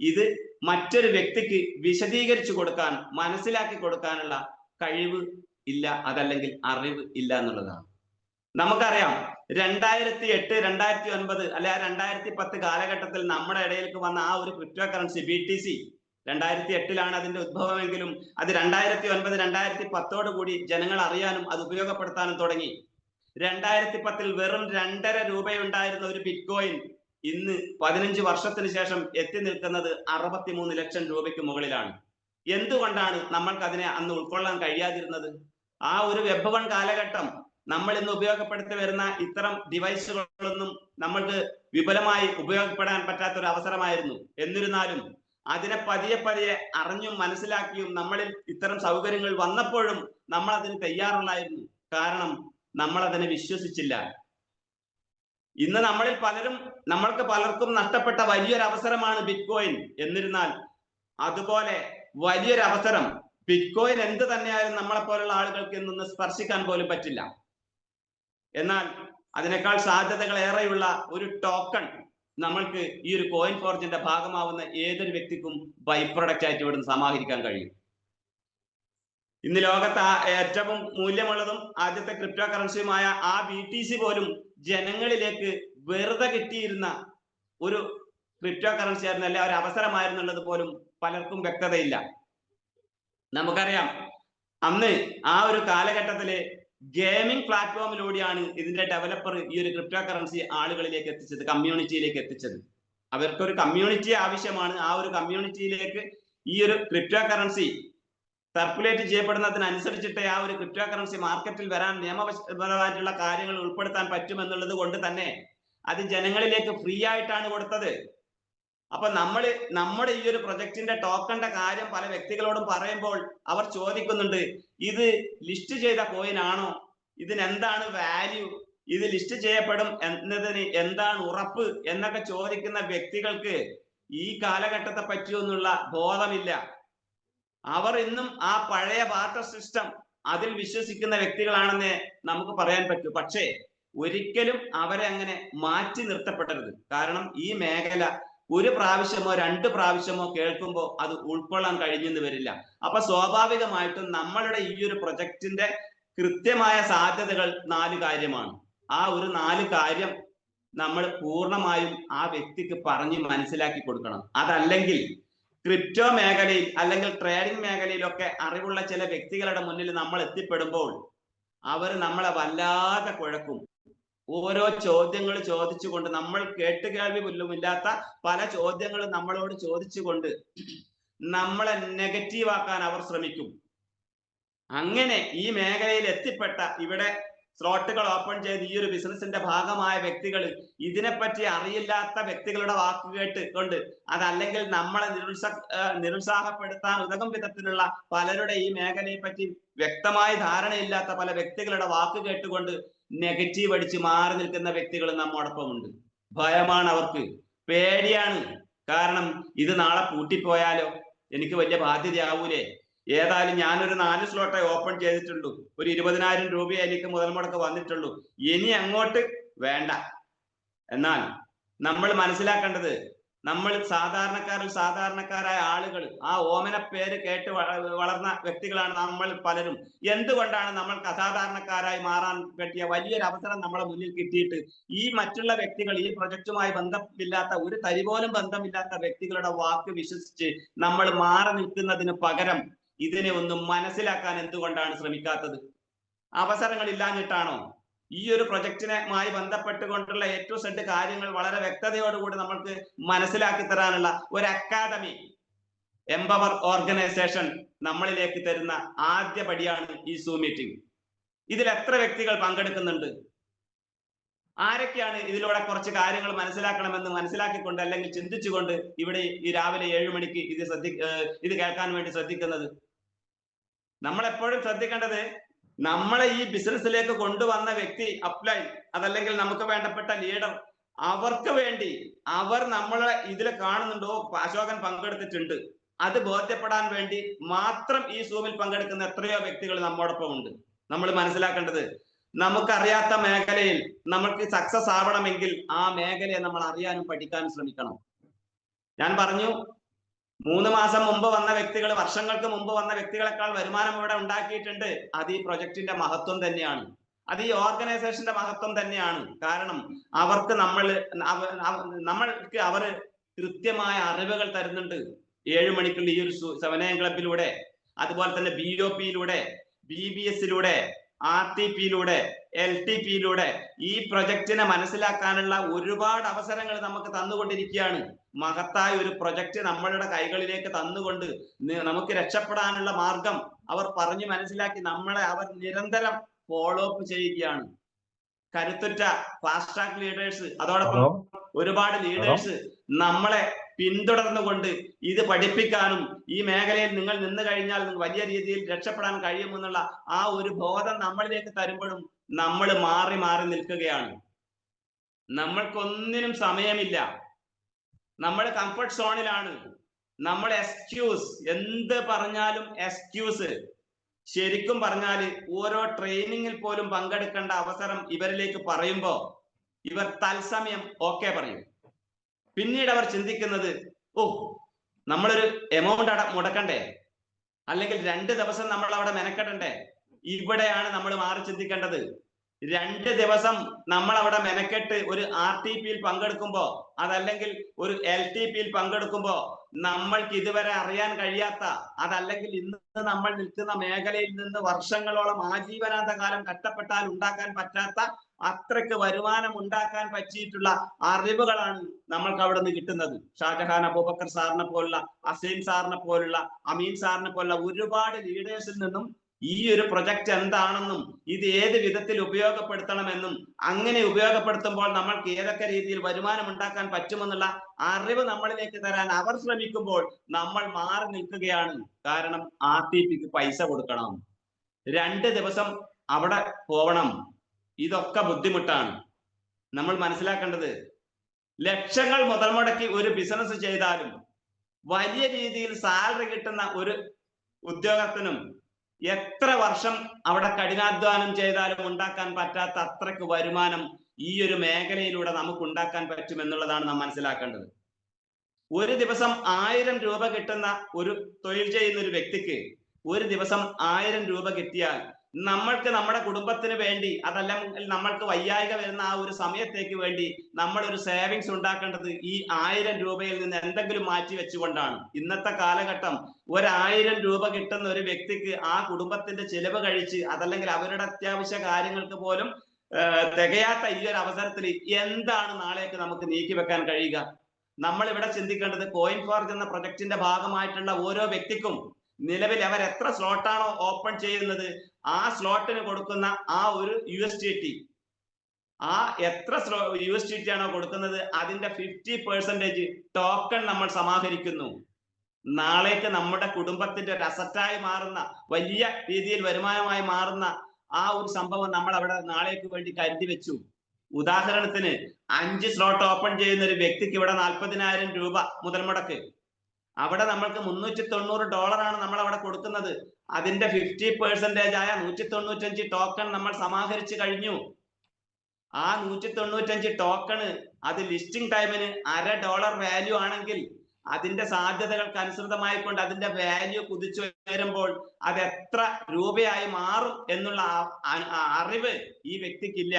ഇത് മറ്റൊരു വ്യക്തിക്ക് വിശദീകരിച്ചു കൊടുക്കാൻ, മനസ്സിലാക്കി കൊടുക്കാനുള്ള കഴിവ് ഇല്ല, അതല്ലെങ്കിൽ അറിവ് ഇല്ല എന്നുള്ളതാണ്. നമുക്കറിയാം 2008, 2009 അല്ലെ 2010 കാലഘട്ടത്തിൽ നമ്മുടെ ഇടയിലേക്ക് വന്ന ആ ഒരു ക്രിപ്റ്റോ കറൻസി BTC 2008 അതിന്റെ ഉദ്ഭവമെങ്കിലും അത് 2009, 2010 കൂടി ജനങ്ങൾ അറിയാനും അത് ഉപയോഗപ്പെടുത്താനും തുടങ്ങി. 2010 വെറും 2.5 രൂപയുണ്ടായിരുന്ന ഒരു ബിറ്റ്കോയിൻ ഇന്ന് 15 വർഷത്തിന് ശേഷം എത്തി നിൽക്കുന്നത് 63 ലക്ഷം രൂപയ്ക്ക് മുകളിലാണ്. എന്തുകൊണ്ടാണ് നമ്മൾക്ക് അതിനെ അന്ന് ഉൾക്കൊള്ളാൻ കഴിയാതിരുന്നത്? ആ ഒരു വെബ് 1 കാലഘട്ടം നമ്മൾ ഇന്ന് ഉപയോഗപ്പെടുത്തി വരുന്ന ഇത്തരം ഡിവൈസുകളൊന്നും നമ്മൾക്ക് വിപുലമായി ഉപയോഗപ്പെടാൻ പറ്റാത്ത ഒരു അവസരമായിരുന്നു. എന്നിരുന്നാലും അതിനെ പതിയെ പതിയെ അറിഞ്ഞും മനസ്സിലാക്കിയും നമ്മളിൽ ഇത്തരം സൗകര്യങ്ങൾ വന്നപ്പോഴും നമ്മൾ അതിന് തയ്യാറുള്ളായിരുന്നു. കാരണം നമ്മൾ അതിനെ വിശ്വസിച്ചില്ല. ഇന്ന് നമ്മൾക്ക് പലർക്കും നഷ്ടപ്പെട്ട വലിയൊരു അവസരമാണ് ബിറ്റ്കോയിൻ. എന്നിരുന്നാൽ അതുപോലെ വലിയൊരു അവസരം ബിറ്റ്കോയിൻ എന്ത് തന്നെയായാലും നമ്മളെ പോലുള്ള ആളുകൾക്ക് ഇന്ന് സ്പർശിക്കാൻ പോലും പറ്റില്ല. എന്നാൽ അതിനേക്കാൾ സാധ്യതകൾ ഏറെയുള്ള ഒരു ടോക്കൺ നമ്മൾക്ക് ഈ ഒരു കോയിൻ ഫോർജിന്റെ ഭാഗമാവുന്ന ഏതൊരു വ്യക്തിക്കും ബൈ പ്രൊഡക്റ്റ് ആയിട്ട് ഇവിടുന്ന് സമാഹരിക്കാൻ കഴിയും. ഇന്ന് ലോകത്ത് ഏറ്റവും മൂല്യമുള്ളതും ആദ്യത്തെ ക്രിപ്റ്റോ കറൻസിയുമായ ആ BTC പോലും ജനങ്ങളിലേക്ക് വെറുതെ കിട്ടിയിരുന്ന ഒരു ക്രിപ്റ്റോ കറൻസി ആയിരുന്നു, അല്ലെ ഒരു അവസരമായിരുന്നുള്ളത് പോലും പലർക്കും വ്യക്തതയില്ല. നമുക്കറിയാം അന്ന് ആ ഒരു കാലഘട്ടത്തില് ഗെയിമിംഗ് പ്ലാറ്റ്ഫോമിലൂടെയാണ് ഇതിന്റെ ഡെവലപ്പർ ഈ ഒരു ക്രിപ്റ്റോ കറൻസി ആളുകളിലേക്ക് എത്തിച്ചത്, കമ്മ്യൂണിറ്റിയിലേക്ക് എത്തിച്ചത്. അവർക്കൊരു കമ്മ്യൂണിറ്റി ആവശ്യമാണ്. ആ ഒരു കമ്മ്യൂണിറ്റിയിലേക്ക് ഈ ഒരു ക്രിപ്റ്റോ കറൻസി സർക്കുലേറ്റ് ചെയ്യപ്പെടുന്നതിനനുസരിച്ചിട്ട് ആ ഒരു ക്രിപ്റ്റോ കറൻസി മാർക്കറ്റിൽ വരാൻ നിയമപരമായിട്ടുള്ള കാര്യങ്ങൾ ഉൾപ്പെടുത്താൻ പറ്റുമെന്നുള്ളത് കൊണ്ട് തന്നെ അത് ജനങ്ങളിലേക്ക് ഫ്രീ ആയിട്ടാണ് കൊടുത്തത്. അപ്പൊ നമ്മുടെ ഈ ഒരു പ്രൊജക്ടിന്റെ ടോക്കന്റെ കാര്യം പല വ്യക്തികളോടും പറയുമ്പോൾ അവർ ചോദിക്കുന്നുണ്ട്, ഇത് ലിസ്റ്റ് ചെയ്ത കോയിൻ ആണോ? ഇതിനെന്താണ് വാല്യൂ? ഇത് ലിസ്റ്റ് ചെയ്യപ്പെടും എന്നതിന് എന്താണ് ഉറപ്പ് എന്നൊക്കെ ചോദിക്കുന്ന വ്യക്തികൾക്ക് ഈ കാലഘട്ടത്തെ പറ്റിയൊന്നുള്ള ബോധമില്ല. അവർ ഇന്നും ആ പഴയ ബാർട്ടർ സിസ്റ്റം അതിൽ വിശ്വസിക്കുന്ന വ്യക്തികളാണെന്ന് നമുക്ക് പറയാൻ പറ്റൂ. പക്ഷേ ഒരിക്കലും അവരെ അങ്ങനെ മാറ്റി നിർത്തപ്പെടരുത്. കാരണം ഈ മേഖല ഒരു പ്രാവശ്യമോ 2 പ്രാവശ്യമോ കേൾക്കുമ്പോൾ അത് ഉൾക്കൊള്ളാൻ കഴിഞ്ഞെന്ന് വരില്ല. അപ്പൊ സ്വാഭാവികമായിട്ടും നമ്മളുടെ ഈ ഒരു പ്രൊജക്ടിന്റെ കൃത്യമായ സാധ്യതകൾ 4 കാര്യമാണ്. ആ ഒരു 4 കാര്യം നമ്മൾ പൂർണ്ണമായും ആ വ്യക്തിക്ക് പറഞ്ഞ് മനസ്സിലാക്കി കൊടുക്കണം. അതല്ലെങ്കിൽ ക്രിപ്റ്റോ മേഖലയിൽ അല്ലെങ്കിൽ ട്രേഡിംഗ് മേഖലയിലൊക്കെ അറിവുള്ള ചില വ്യക്തികളുടെ മുന്നിൽ നമ്മൾ എത്തിപ്പെടുമ്പോൾ അവർ നമ്മളെ വല്ലാതെ കുഴക്കും. ഓരോ ചോദ്യങ്ങൾ ചോദിച്ചുകൊണ്ട്, നമ്മൾ കേട്ടുകേൾവി പോലും ഇല്ലാത്ത പല ചോദ്യങ്ങളും നമ്മളോട് ചോദിച്ചുകൊണ്ട് നമ്മളെ നെഗറ്റീവ് ആക്കാൻ അവർ ശ്രമിക്കും. അങ്ങനെ ഈ മേഖലയിൽ എത്തിപ്പെട്ട, ഇവിടെ സ്ലോട്ടുകൾ ഓപ്പൺ ചെയ്ത് ഈ ഒരു ബിസിനസിന്റെ ഭാഗമായ വ്യക്തികൾ ഇതിനെപ്പറ്റി അറിയില്ലാത്ത വ്യക്തികളുടെ വാക്ക് കേട്ടുകൊണ്ട്, അതല്ലെങ്കിൽ നമ്മളെ നിരുത്സാഹപ്പെടുത്താൻ ഉതകും വിധത്തിലുള്ള പലരുടെ ഈ മേഖലയെ പറ്റി വ്യക്തമായ ധാരണയില്ലാത്ത പല വ്യക്തികളുടെ വാക്ക് കേട്ടുകൊണ്ട് നെഗറ്റീവ് അടിച്ച് മാറി നിൽക്കുന്ന വ്യക്തികൾ നമ്മോടൊപ്പം ഉണ്ട്. ഭയമാണ് അവർക്ക്, പേടിയാണ്. കാരണം ഇത് നാളെ പൂട്ടിപ്പോയാലോ, എനിക്ക് വലിയ ബാധ്യതയാവൂലേ? ഏതായാലും ഞാനൊരു 4 സ്ലോട്ടേ ഓപ്പൺ ചെയ്തിട്ടുള്ളൂ, ഒരു 20,000 രൂപയെ എനിക്ക് മുതൽ മുടക്ക് വന്നിട്ടുള്ളൂ, ഇനി അങ്ങോട്ട് വേണ്ട. എന്നാൽ നമ്മൾ മനസ്സിലാക്കേണ്ടത്, നമ്മൾ സാധാരണക്കാരായ ആളുകൾ, ആ ഓമന പേര് കേട്ട് വളർന്ന വ്യക്തികളാണ് നമ്മൾ പലരും. എന്തുകൊണ്ടാണ് നമ്മൾക്ക് അസാധാരണക്കാരായി മാറാൻ പറ്റിയ വലിയൊരു അവസരം നമ്മളെ മുന്നിൽ കിട്ടിയിട്ട് ഈ മറ്റുള്ള വ്യക്തികൾ, ഈ പ്രൊജക്റ്റുമായി ബന്ധമില്ലാത്ത, ഒരു തരി പോലും ബന്ധമില്ലാത്ത വ്യക്തികളുടെ വാക്ക് വിശ്വസിച്ച് നമ്മൾ മാറി നിൽക്കുന്നതിന് പകരം ഇതിനെ ഒന്നും മനസ്സിലാക്കാൻ എന്തുകൊണ്ടാണ് ശ്രമിക്കാത്തത്? അവസരങ്ങൾ ഇല്ലാഞ്ഞിട്ടാണോ? ഈ ഒരു പ്രൊജക്റ്റിനുമായി ബന്ധപ്പെട്ടുകൊണ്ടുള്ള A to Z കാര്യങ്ങൾ വളരെ വ്യക്തതയോടുകൂടി നമ്മൾക്ക് മനസ്സിലാക്കി തരാനുള്ള ഒരു അക്കാദമി, എംപവർ ഓർഗനൈസേഷൻ നമ്മളിലേക്ക് തരുന്ന ആദ്യ പടിയാണ് ഈ സൂം മീറ്റിംഗ്. ഇതിൽ എത്ര വ്യക്തികൾ പങ്കെടുക്കുന്നുണ്ട്? ആരൊക്കെയാണ് ഇതിലൂടെ കുറച്ച് കാര്യങ്ങൾ മനസ്സിലാക്കണമെന്ന് മനസ്സിലാക്കിക്കൊണ്ട് അല്ലെങ്കിൽ ചിന്തിച്ചുകൊണ്ട് ഇവിടെ ഈ രാവിലെ 7 മണിക്ക് ഇത് കേൾക്കാൻ വേണ്ടി ശ്രദ്ധിക്കുന്നത്? നമ്മൾ എപ്പോഴും ശ്രദ്ധിക്കേണ്ടത്, നമ്മളെ ഈ ബിസിനസ്സിലേക്ക് കൊണ്ടുവന്ന വ്യക്തി അപ്ലൈൻ, അതല്ലെങ്കിൽ നമുക്ക് വേണ്ടപ്പെട്ട ലീഡർ, അവർക്ക് വേണ്ടി അവർ നമ്മളെ ഇതിൽ കാണുന്നുണ്ടോ അശോകൻ പങ്കെടുത്തിട്ടുണ്ട്, അത് ബോധ്യപ്പെടാൻ വേണ്ടി മാത്രം ഈ സൂമിൽ പങ്കെടുക്കുന്ന എത്രയോ വ്യക്തികൾ നമ്മോടൊപ്പം ഉണ്ട്. നമ്മൾ മനസ്സിലാക്കേണ്ടത്, നമുക്കറിയാത്ത മേഖലയിൽ നമുക്ക് സക്സസ് ആവണമെങ്കിൽ ആ മേഖലയെ നമ്മൾ അറിയാനും പഠിക്കാനും ശ്രമിക്കണം. ഞാൻ പറഞ്ഞു, 3 മാസം മുമ്പ് വന്ന വ്യക്തികൾ, വർഷങ്ങൾക്ക് മുമ്പ് വന്ന വ്യക്തികളെക്കാൾ വരുമാനം ഇവിടെ ഉണ്ടാക്കിയിട്ടുണ്ട്. അത് ഈ പ്രൊജക്ടിന്റെ മഹത്വം തന്നെയാണ്, അത് ഈ ഓർഗനൈസേഷന്റെ മഹത്വം തന്നെയാണ്. കാരണം അവർക്ക് നമ്മൾക്ക് അവർ കൃത്യമായ അറിവുകൾ തരുന്നുണ്ട്. 7 മണിക്കുള്ള ഈ ഒരു 7 AM ക്ലബിലൂടെ, അതുപോലെ തന്നെ BOP-യിലൂടെ, BBS-യിലൂടെ, RTP-യിലൂടെ, LTP-യിലൂടെ ഈ പ്രൊജക്റ്റിനെ മനസ്സിലാക്കാനുള്ള ഒരുപാട് അവസരങ്ങൾ നമുക്ക് തന്നുകൊണ്ടിരിക്കുകയാണ്. മഹത്തായ ഒരു പ്രൊജക്റ്റ് നമ്മളുടെ കൈകളിലേക്ക് തന്നുകൊണ്ട് നമുക്ക് രക്ഷപ്പെടാനുള്ള മാർഗം അവർ പറഞ്ഞു മനസ്സിലാക്കി നമ്മളെ അവർ നിരന്തരം ഫോളോ അപ്പ് ചെയ്യുകയാണ്. കരുത്തുറ്റ ഫാസ്റ്റ് ട്രാക്ക് ലീഡേഴ്സ്, അതോടൊപ്പം ഒരുപാട് ലീഡേഴ്സ് നമ്മളെ പിന്തുടർന്നുകൊണ്ട് ഇത് പഠിപ്പിക്കാനും ഈ മേഖലയിൽ നിങ്ങൾ നിന്ന് കഴിഞ്ഞാൽ വലിയ രീതിയിൽ രക്ഷപ്പെടാൻ കഴിയുമെന്നുള്ള ആ ഒരു ബോധം നമ്മളിലേക്ക് തരുമ്പോഴും നമ്മൾ മാറി മാറി നിൽക്കുകയാണ്. നമ്മൾക്കൊന്നിനും സമയമില്ല, നമ്മൾ കംഫർട്ട് സോണിലാണ്. നമ്മൾ എക്സ്ക്യൂസ്, എന്ത് പറഞ്ഞാലും എക്സ്ക്യൂസ്. ശരിക്കും പറഞ്ഞാല് ഓരോ ട്രെയിനിങ്ങിൽ പോലും പങ്കെടുക്കേണ്ട അവസരം ഇവരിലേക്ക് പറയുമ്പോ ഇവർ തത്സമയം ഓക്കെ പറയും. പിന്നീട് അവർ ചിന്തിക്കുന്നത്, നമ്മളൊരു എമൗണ്ട് മുടക്കണ്ടേ, അല്ലെങ്കിൽ 2 ദിവസം നമ്മൾ അവിടെ മെനക്കെടണ്ടേ. ഇവിടെയാണ് നമ്മൾ മാറി ചിന്തിക്കേണ്ടത്. 2 ദിവസം നമ്മൾ അവിടെ മെനക്കെട്ട് ഒരു RTP-യിൽ പങ്കെടുക്കുമ്പോ, അതല്ലെങ്കിൽ ഒരു LTP-യിൽ പങ്കെടുക്കുമ്പോ നമ്മൾക്ക് ഇതുവരെ അറിയാൻ കഴിയാത്ത, അതല്ലെങ്കിൽ ഇന്ന് നമ്മൾ നിൽക്കുന്ന മേഖലയിൽ നിന്ന് വർഷങ്ങളോളം ആജീവനാന്ത കാലം കഷ്ടപ്പെട്ടാൽ ഉണ്ടാക്കാൻ പറ്റാത്ത അത്രയ്ക്ക് വരുമാനം ഉണ്ടാക്കാൻ പറ്റിയിട്ടുള്ള അറിവുകളാണ് നമ്മൾക്ക് അവിടെ നിന്ന് കിട്ടുന്നത്. ഷാജഹാൻ അബൂബക്കർ സാറിനെ പോലുള്ള, അസീം സാറിനെ പോലുള്ള, അമീൻ സാറിനെ പോലുള്ള ഒരുപാട് ലീഡേഴ്സിൽ നിന്നും ഈ ഒരു പ്രൊജക്ട് എന്താണെന്നും ഇത് ഏത് വിധത്തിൽ ഉപയോഗപ്പെടുത്തണമെന്നും, അങ്ങനെ ഉപയോഗപ്പെടുത്തുമ്പോൾ നമ്മൾക്ക് ഏതൊക്കെ രീതിയിൽ വരുമാനം ഉണ്ടാക്കാൻ പറ്റുമെന്നുള്ള അറിവ് നമ്മളിലേക്ക് തരാൻ അവർ ശ്രമിക്കുമ്പോൾ നമ്മൾ മാറി നിൽക്കുകയാണ്. കാരണം RTP-ക്ക് പൈസ കൊടുക്കണം, 2 ദിവസം അവിടെ പോവണം, ഇതൊക്കെ ബുദ്ധിമുട്ടാണ്. നമ്മൾ മനസ്സിലാക്കേണ്ടത്, ലക്ഷങ്ങൾ മുതൽ മുടക്കി ഒരു ബിസിനസ് ചെയ്താലും വലിയ രീതിയിൽ സാലറി കിട്ടുന്ന ഒരു ഉദ്യോഗസ്ഥനും എത്ര വർഷം അവിടെ കഠിനാധ്വാനം ചെയ്താലും ഉണ്ടാക്കാൻ പറ്റാത്ത അത്രയ്ക്ക് വരുമാനം ഈ ഒരു മേഖലയിലൂടെ നമുക്ക് ഉണ്ടാക്കാൻ പറ്റും എന്നുള്ളതാണ് നാം മനസ്സിലാക്കേണ്ടത്. ഒരു ദിവസം 1000 രൂപ കിട്ടുന്ന ഒരു തൊഴിൽ ചെയ്യുന്ന ഒരു വ്യക്തിക്ക് ഒരു ദിവസം 1000 രൂപ കിട്ടിയാൽ നമ്മൾക്ക് നമ്മുടെ കുടുംബത്തിന് വേണ്ടി, അതല്ലെങ്കിൽ നമ്മൾക്ക് വയ്യായിക വരുന്ന ആ ഒരു സമയത്തേക്ക് വേണ്ടി നമ്മൾ ഒരു സേവിങ്സ് ഉണ്ടാക്കേണ്ടത് ഈ 1000 രൂപയിൽ നിന്ന് എന്തെങ്കിലും മാറ്റി വെച്ചുകൊണ്ടാണ്. ഇന്നത്തെ കാലഘട്ടം 1000 രൂപ കിട്ടുന്ന ഒരു വ്യക്തിക്ക് ആ കുടുംബത്തിന്റെ ചിലവ് കഴിച്ച്, അതല്ലെങ്കിൽ അവരുടെ അത്യാവശ്യ കാര്യങ്ങൾക്ക് പോലും തികയാത്ത ഈ ഒരു അവസരത്തിൽ എന്താണ് നാളേക്ക് നമുക്ക് നീക്കി വെക്കാൻ കഴിയുക? നമ്മൾ ഇവിടെ ചിന്തിക്കേണ്ടത്, കോയിൻ ഫോർജ് എന്ന പ്രൊജക്ടിന്റെ ഭാഗമായിട്ടുള്ള ഓരോ വ്യക്തിക്കും നിലവിൽ അവർ എത്ര സ്ലോട്ടാണോ ഓപ്പൺ ചെയ്യുന്നത്, ആ സ്ലോട്ടിന് കൊടുക്കുന്ന ആ ഒരു USDT, ആ എത്ര USDT ആണോ കൊടുക്കുന്നത് അതിന്റെ 50% ടോക്കൺ നമ്മൾ സമാഹരിക്കുന്നു. നാളേക്ക് നമ്മുടെ കുടുംബത്തിന്റെ ഒരു അസറ്റായി മാറുന്ന, വലിയ രീതിയിൽ വരുമാനമായി മാറുന്ന ആ ഒരു സംഭവം നമ്മൾ അവിടെ നാളേക്ക് വേണ്ടി കരുതി വെച്ചു. ഉദാഹരണത്തിന് 5 സ്ലോട്ട് ഓപ്പൺ ചെയ്യുന്ന ഒരു വ്യക്തിക്ക് ഇവിടെ 40,000 രൂപ മുതൽ മുടക്ക്, അവിടെ നമ്മൾക്ക് $390 ആണ് നമ്മൾ അവിടെ കൊടുക്കുന്നത്. അതിന്റെ 50% ആയ 195 ടോക്കൺ നമ്മൾ സമാഹരിച്ചു കഴിഞ്ഞു. ആ 195 ടോക്കണ് അത് ലിസ്റ്റിംഗ് ടൈമിന് $0.50 വാല്യൂ ആണെങ്കിൽ അതിന്റെ സാധ്യതകൾക്ക് അനുസൃതമായിക്കൊണ്ട് അതിന്റെ വാല്യൂ കുതിച്ചു വരുമ്പോൾ അത് എത്ര രൂപയായി മാറും എന്നുള്ള അറിവ് ഈ വ്യക്തിക്കില്ല.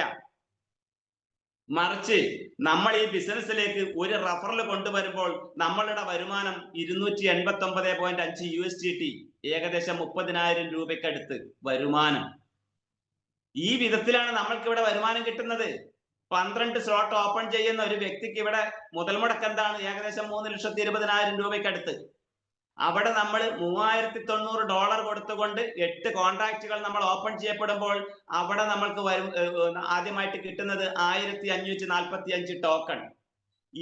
മറിച്ച് നമ്മൾ ഈ ബിസിനസ്സിലേക്ക് ഒരു റഫറൽ കൊണ്ടുവരുമ്പോൾ നമ്മളുടെ വരുമാനം 289.5 USDT, ഏകദേശം 30,000 രൂപയ്ക്കടുത്ത് വരുമാനം. ഈ വിധത്തിലാണ് നമ്മൾക്ക് ഇവിടെ വരുമാനം കിട്ടുന്നത്. 12 സ്ലോട്ട് ഓപ്പൺ ചെയ്യുന്ന ഒരു വ്യക്തിക്ക് ഇവിടെ മുതൽ മുടക്ക് എന്താണ്? ഏകദേശം 3,20,000 രൂപയ്ക്കടുത്ത്. അവിടെ നമ്മൾ $3,900 കൊടുത്തുകൊണ്ട് 8 കോൺട്രാക്റ്റുകൾ നമ്മൾ ഓപ്പൺ ചെയ്യപ്പെടുമ്പോൾ അവിടെ നമ്മൾക്ക് ആദ്യമായിട്ട് കിട്ടുന്നത് 1,545 ടോക്കൺ.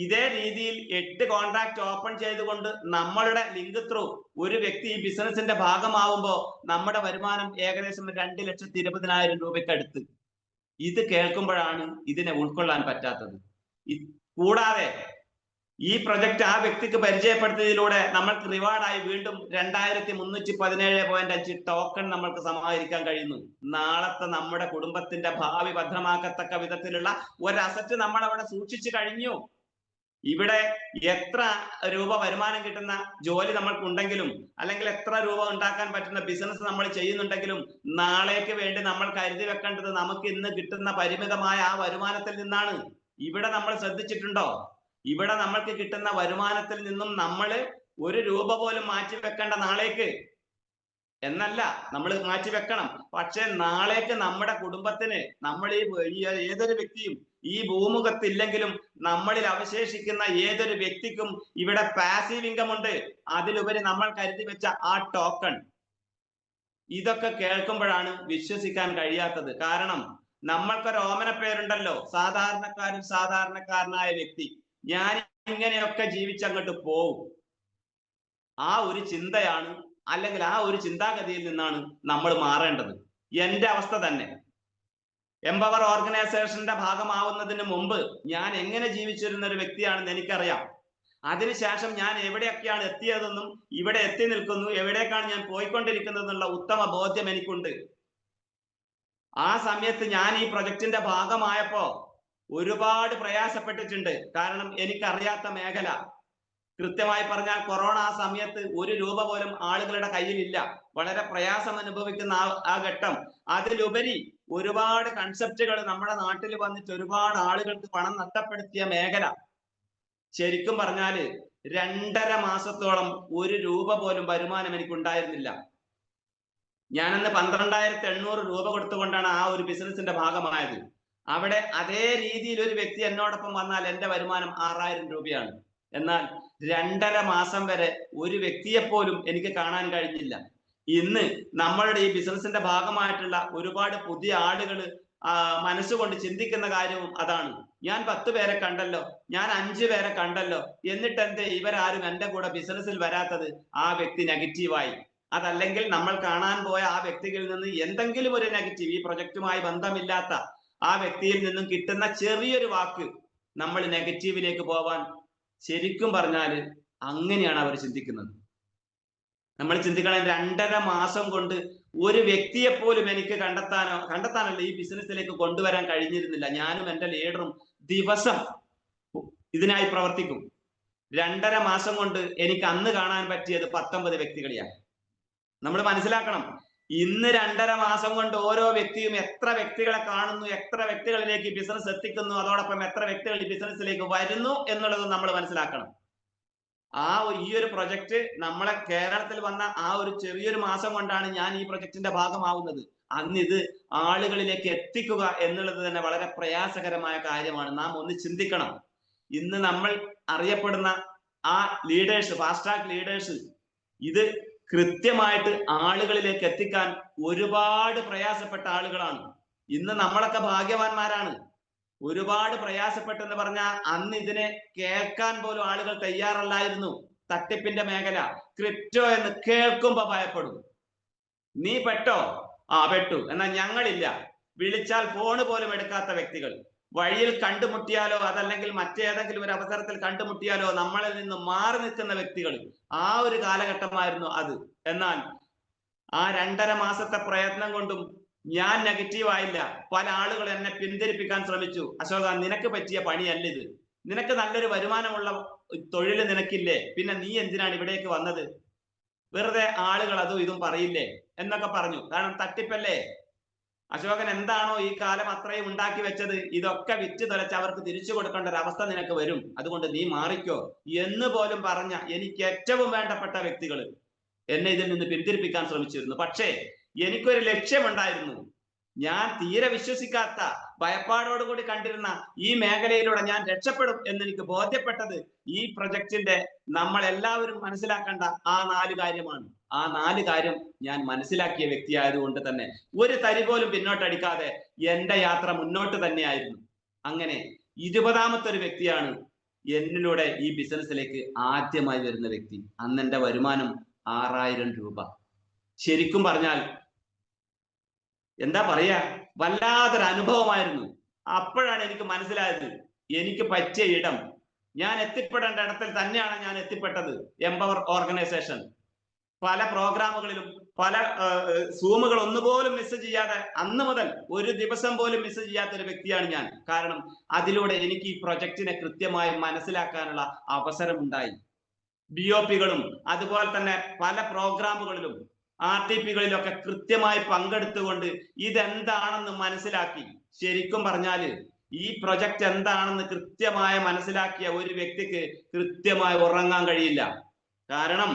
ഇതേ രീതിയിൽ 8 കോൺട്രാക്ട് ഓപ്പൺ ചെയ്തുകൊണ്ട് നമ്മളുടെ ലിങ്ക് ത്രൂ ഒരു വ്യക്തി ഈ ബിസിനസിന്റെ ഭാഗമാവുമ്പോൾ നമ്മുടെ വരുമാനം ഏകദേശം 2,20,000 രൂപയ്ക്ക് അടുത്ത്. ഇത് കേൾക്കുമ്പോഴാണ് ഇതിനെ ഉൾക്കൊള്ളാൻ പറ്റാത്തത്. കൂടാതെ ഈ പ്രൊജക്ട് ആ വ്യക്തിക്ക് പരിചയപ്പെടുത്തിയതിലൂടെ നമ്മൾക്ക് റിവാർഡായി വീണ്ടും 2317.5 ടോക്കൺ നമ്മൾക്ക് സമാഹരിക്കാൻ കഴിയുന്നു. നാളത്തെ നമ്മുടെ കുടുംബത്തിന്റെ ഭാവി ഭദ്രമാക്കത്തക്ക വിധത്തിലുള്ള ഒരു അസറ്റ് നമ്മൾ അവിടെ സൂക്ഷിച്ചു കഴിഞ്ഞു. ഇവിടെ എത്ര രൂപ വരുമാനം കിട്ടുന്ന ജോലി നമ്മൾക്കുണ്ടെങ്കിലും അല്ലെങ്കിൽ എത്ര രൂപ ഉണ്ടാക്കാൻ പറ്റുന്ന ബിസിനസ് നമ്മൾ ചെയ്യുന്നുണ്ടെങ്കിലും നാളേക്ക് വേണ്ടി നമ്മൾ കരുതി വെക്കേണ്ടത് നമുക്ക് ഇന്ന് കിട്ടുന്ന പരിമിതമായ ആ വരുമാനത്തിൽ നിന്നാണ്. ഇവിടെ നമ്മൾ ശ്രദ്ധിച്ചിട്ടുണ്ടോ? ഇവിടെ നമ്മൾക്ക് കിട്ടുന്ന വരുമാനത്തിൽ നിന്നും നമ്മൾ 1 രൂപ പോലും മാറ്റി വെക്കേണ്ട നാളേക്ക് എന്നല്ല, നമ്മൾ മാറ്റി വെക്കണം. പക്ഷെ നാളേക്ക് നമ്മുടെ കുടുംബത്തിന്, നമ്മൾ ഈ ഏതൊരു വ്യക്തിയും ഈ ഭൂമുഖത്തില്ലെങ്കിലും നമ്മളിൽ അവശേഷിക്കുന്ന ഏതൊരു വ്യക്തിക്കും ഇവിടെ പാസീവ് ഇൻകം ഉണ്ട്. അതിലുപരി നമ്മൾ കരുതി വെച്ച ആ ടോക്കൺ. ഇതൊക്കെ കേൾക്കുമ്പോഴാണ് വിശ്വസിക്കാൻ കഴിയാത്തത്. കാരണം നമ്മൾക്കൊരു ഓമന പേരുണ്ടല്ലോ, സാധാരണക്കാരനായ വ്യക്തി. ഞാൻ ഇങ്ങനെയൊക്കെ ജീവിച്ചങ്ങോട്ട് പോവും. ആ ഒരു ചിന്തയാണ്, അല്ലെങ്കിൽ ആ ഒരു ചിന്താഗതിയിൽ നിന്നാണ് നമ്മൾ മാറേണ്ടത്. എന്റെ അവസ്ഥ തന്നെ. എംപവർ ഓർഗനൈസേഷന്റെ ഭാഗമാവുന്നതിന് മുമ്പ് ഞാൻ എങ്ങനെ ജീവിച്ചിരുന്ന ഒരു വ്യക്തിയാണെന്ന് എനിക്കറിയാം. അതിനുശേഷം ഞാൻ എവിടെയൊക്കെയാണ് എത്തിയതെന്നും ഇവിടെ എത്തി നിൽക്കുന്നു, എവിടേക്കാണ് ഞാൻ പോയിക്കൊണ്ടിരിക്കുന്നതെന്നുള്ള ഉത്തമ ബോധ്യം എനിക്കുണ്ട്. ആ സമയത്ത് ഞാൻ ഈ പ്രൊജക്ടിന്റെ ഭാഗമായപ്പോ ഒരുപാട് പ്രയാസപ്പെട്ടിട്ടുണ്ട്. കാരണം എനിക്കറിയാത്ത മേഖല, കൃത്യമായി പറഞ്ഞാൽ കൊറോണ ആ സമയത്ത് 1 രൂപ പോലും ആളുകളുടെ കയ്യിലില്ല. വളരെ പ്രയാസം അനുഭവിക്കുന്ന ആ ഘട്ടം. അതിലുപരി ഒരുപാട് കൺസെപ്റ്റുകൾ നമ്മുടെ നാട്ടിൽ വന്നിട്ട് ഒരുപാട് ആളുകൾക്ക് പണം നഷ്ടപ്പെടുത്തിയ മേഖല. ശരിക്കും പറഞ്ഞാല് 2.5 മാസത്തോളം 1 രൂപ പോലും വരുമാനം എനിക്ക് ഉണ്ടായിരുന്നില്ല. ഞാനന്ന് 12,800 രൂപ കൊടുത്തുകൊണ്ടാണ് ആ ഒരു ബിസിനസിന്റെ ഭാഗമായത്. അവിടെ അതേ രീതിയിൽ ഒരു വ്യക്തി എന്നോടൊപ്പം വന്നാൽ എന്റെ വരുമാനം 6,000 രൂപയാണ്. എന്നാൽ 2.5 മാസം വരെ ഒരു വ്യക്തിയെ പോലും എനിക്ക് കാണാൻ കഴിഞ്ഞില്ല. ഇന്ന് നമ്മളുടെ ഈ ബിസിനസിന്റെ ഭാഗമായിട്ടുള്ള ഒരുപാട് പുതിയ ആളുകൾ മനസ്സുകൊണ്ട് ചിന്തിക്കുന്ന കാര്യവും അതാണ്. ഞാൻ 10 പേരെ കണ്ടല്ലോ, ഞാൻ 5 പേരെ കണ്ടല്ലോ, എന്നിട്ട് എന്തേ ഇവരാരും എന്റെ കൂടെ ബിസിനസ്സിൽ വരാത്തത്? ആ വ്യക്തി നെഗറ്റീവായി. അതല്ലെങ്കിൽ നമ്മൾ കാണാൻ പോയ ആ വ്യക്തിയിൽ നിന്ന് എന്തെങ്കിലും ഒരു നെഗറ്റീവ്, ഈ പ്രൊജക്റ്റുമായി ബന്ധമില്ലാത്ത ആ വ്യക്തിയിൽ നിന്നും കിട്ടുന്ന ചെറിയൊരു വാക്ക് നമ്മൾ നെഗറ്റീവിലേക്ക് പോവാൻ, ശരിക്കും പറഞ്ഞാല് അങ്ങനെയാണ് അവർ ചിന്തിക്കുന്നത്. നമ്മൾ ചിന്തിക്കണം, 2.5 മാസം കൊണ്ട് ഒരു വ്യക്തിയെ പോലും എനിക്ക് കണ്ടെത്താനല്ല ഈ ബിസിനസ്സിലേക്ക് കൊണ്ടുവരാൻ കഴിഞ്ഞിരുന്നില്ല. ഞാനും എന്റെ ലീഡറും ദിവസം ഇതിനായി പ്രവർത്തിക്കും. 2.5 മാസം കൊണ്ട് എനിക്ക് അന്ന് കാണാൻ പറ്റിയത് 19 വ്യക്തികളെയാണ്. നമ്മൾ മനസ്സിലാക്കണം, ഇന്ന് 2.5 മാസം കൊണ്ട് ഓരോ വ്യക്തിയും എത്ര വ്യക്തികളെ കാണുന്നു, എത്ര വ്യക്തികളിലേക്ക് ബിസിനസ് എത്തിക്കുന്നു, അതോടൊപ്പം എത്ര വ്യക്തികൾ ഈ ബിസിനസ്സിലേക്ക് വരുന്നു എന്നുള്ളത് നമ്മൾ മനസ്സിലാക്കണം. ഈ ഒരു പ്രൊജക്ട് നമ്മളെ കേരളത്തിൽ വന്ന ആ ഒരു ചെറിയൊരു മാസം കൊണ്ടാണ് ഞാൻ ഈ പ്രൊജക്ടിന്റെ ഭാഗമാവുന്നത്. അന്ന് ഇത് ആളുകളിലേക്ക് എത്തിക്കുക എന്നുള്ളത് തന്നെ വളരെ പ്രയാസകരമായ കാര്യമാണ്. നാം ഒന്ന് ചിന്തിക്കണം. ഇന്ന് നമ്മൾ അറിയപ്പെടുന്ന ആ ലീഡേഴ്സ്, ഫാസ്റ്റ് ട്രാക്ക് ലീഡേഴ്സ്, ഇത് കൃത്യമായിട്ട് ആളുകളിലേക്ക് എത്തിക്കാൻ ഒരുപാട് പ്രയാസപ്പെട്ട ആളുകളാണ്. ഇന്ന് നമ്മളൊക്കെ ഭാഗ്യവാന്മാരാണ്. ഒരുപാട് പ്രയാസപ്പെട്ടെന്ന് പറഞ്ഞാൽ അന്ന് ഇതിനെ കേൾക്കാൻ പോലും ആളുകൾ തയ്യാറല്ലായിരുന്നു. തട്ടിപ്പിന്റെ മേഖല, ക്രിപ്റ്റോ എന്ന് കേൾക്കുമ്പോ ഭയപ്പെടും. നീ പെട്ടോ? പെട്ടു. എന്നാൽ ഞങ്ങളില്ല. വിളിച്ചാൽ ഫോണ് പോലും എടുക്കാത്ത വ്യക്തികൾ, വഴിയിൽ കണ്ടുമുട്ടിയാലോ അതല്ലെങ്കിൽ മറ്റേതെങ്കിലും ഒരു അവസരത്തിൽ കണ്ടുമുട്ടിയാലോ നമ്മളിൽ നിന്ന് മാറി നിൽക്കുന്ന വ്യക്തികൾ, ആ ഒരു കാലഘട്ടമായിരുന്നു അത്. എന്നാൽ ആ 2.5 മാസത്തെ പ്രയത്നം കൊണ്ടും ഞാൻ നെഗറ്റീവ് ആയില്ല. പല ആളുകൾ എന്നെ പിന്തിരിപ്പിക്കാൻ ശ്രമിച്ചു. അശോക, നിനക്ക് പറ്റിയ പണിയല്ല ഇത്, നിനക്ക് നല്ലൊരു വരുമാനമുള്ള തൊഴിൽ നിനക്കില്ലേ, പിന്നെ നീ എന്തിനാണ് ഇവിടേക്ക് വന്നത്? വെറുതെ ആളുകൾ അതും ഇതും പറയില്ലേ എന്നൊക്കെ പറഞ്ഞു. കാരണം തട്ടിപ്പല്ലേ. അശോകൻ എന്താണോ ഈ കാലം അത്രയും ഉണ്ടാക്കി വെച്ചത്, ഇതൊക്കെ വിറ്റ് തുലച്ച് അവർക്ക് തിരിച്ചു കൊടുക്കേണ്ട ഒരു അവസ്ഥ നിനക്ക് വരും, അതുകൊണ്ട് നീ മാറിക്കോ എന്ന് പോലും പറഞ്ഞ എനിക്ക് ഏറ്റവും വേണ്ടപ്പെട്ട വ്യക്തികൾ എന്നെ ഇതിൽ നിന്ന് പിന്തിരിപ്പിക്കാൻ ശ്രമിച്ചിരുന്നു. പക്ഷേ എനിക്കൊരു ലക്ഷ്യമുണ്ടായിരുന്നു. ഞാൻ തീരെ വിശ്വസിക്കാത്ത, ഭയപ്പാടോടുകൂടി കണ്ടിരുന്ന ഈ മേഖലയിലൂടെ ഞാൻ രക്ഷപ്പെടും എന്നെനിക്ക് ബോധ്യപ്പെട്ടത് ഈ പ്രൊജക്ടിന്റെ നമ്മൾ എല്ലാവരും മനസ്സിലാക്കേണ്ട ആ 4 കാര്യമാണ്. ആ 4 കാര്യം ഞാൻ മനസ്സിലാക്കിയ വ്യക്തിയായതുകൊണ്ട് തന്നെ ഒരു തരി പോലും പിന്നോട്ടടിക്കാതെ എന്റെ യാത്ര മുന്നോട്ട് തന്നെയായിരുന്നു. അങ്ങനെ 20ാമത്തെ ഒരു വ്യക്തിയാണ് എന്നിലൂടെ ഈ ബിസിനസ്സിലേക്ക് ആദ്യമായി വരുന്ന വ്യക്തി. അന്ന് എന്റെ വരുമാനം 6000 രൂപ. ശരിക്കും പറഞ്ഞാൽ എന്താ പറയാ, വല്ലാത്തൊരു അനുഭവമായിരുന്നു. അപ്പോഴാണ് എനിക്ക് മനസ്സിലായത് എനിക്ക് പറ്റിയ ഇടം, ഞാൻ എത്തിപ്പെടേണ്ട ഇടത്തിൽ തന്നെയാണ് ഞാൻ എത്തിപ്പെട്ടത്. എംപവർ ഓർഗനൈസേഷൻ പല പ്രോഗ്രാമുകളിലും പല സൂമുകൾ ഒന്നുപോലും മിസ് ചെയ്യാതെ അന്ന് മുതൽ ഒരു ദിവസം പോലും മിസ് ചെയ്യാത്ത ഒരു വ്യക്തിയാണ് ഞാൻ. കാരണം അതിലൂടെ എനിക്ക് ഈ പ്രൊജക്റ്റിനെ കൃത്യമായി മനസ്സിലാക്കാനുള്ള അവസരം ഉണ്ടായി. BOPകളും അതുപോലെ തന്നെ പല പ്രോഗ്രാമുകളിലും RTPകളിലൊക്കെ കൃത്യമായി പങ്കെടുത്തുകൊണ്ട് ഇതെന്താണെന്ന് മനസ്സിലാക്കി. ശരിക്കും പറഞ്ഞാല് ഈ പ്രൊജക്റ്റ് എന്താണെന്ന് കൃത്യമായി മനസ്സിലാക്കിയ ഒരു വ്യക്തിക്ക് കൃത്യമായി ഉറങ്ങാൻ കഴിയില്ല. കാരണം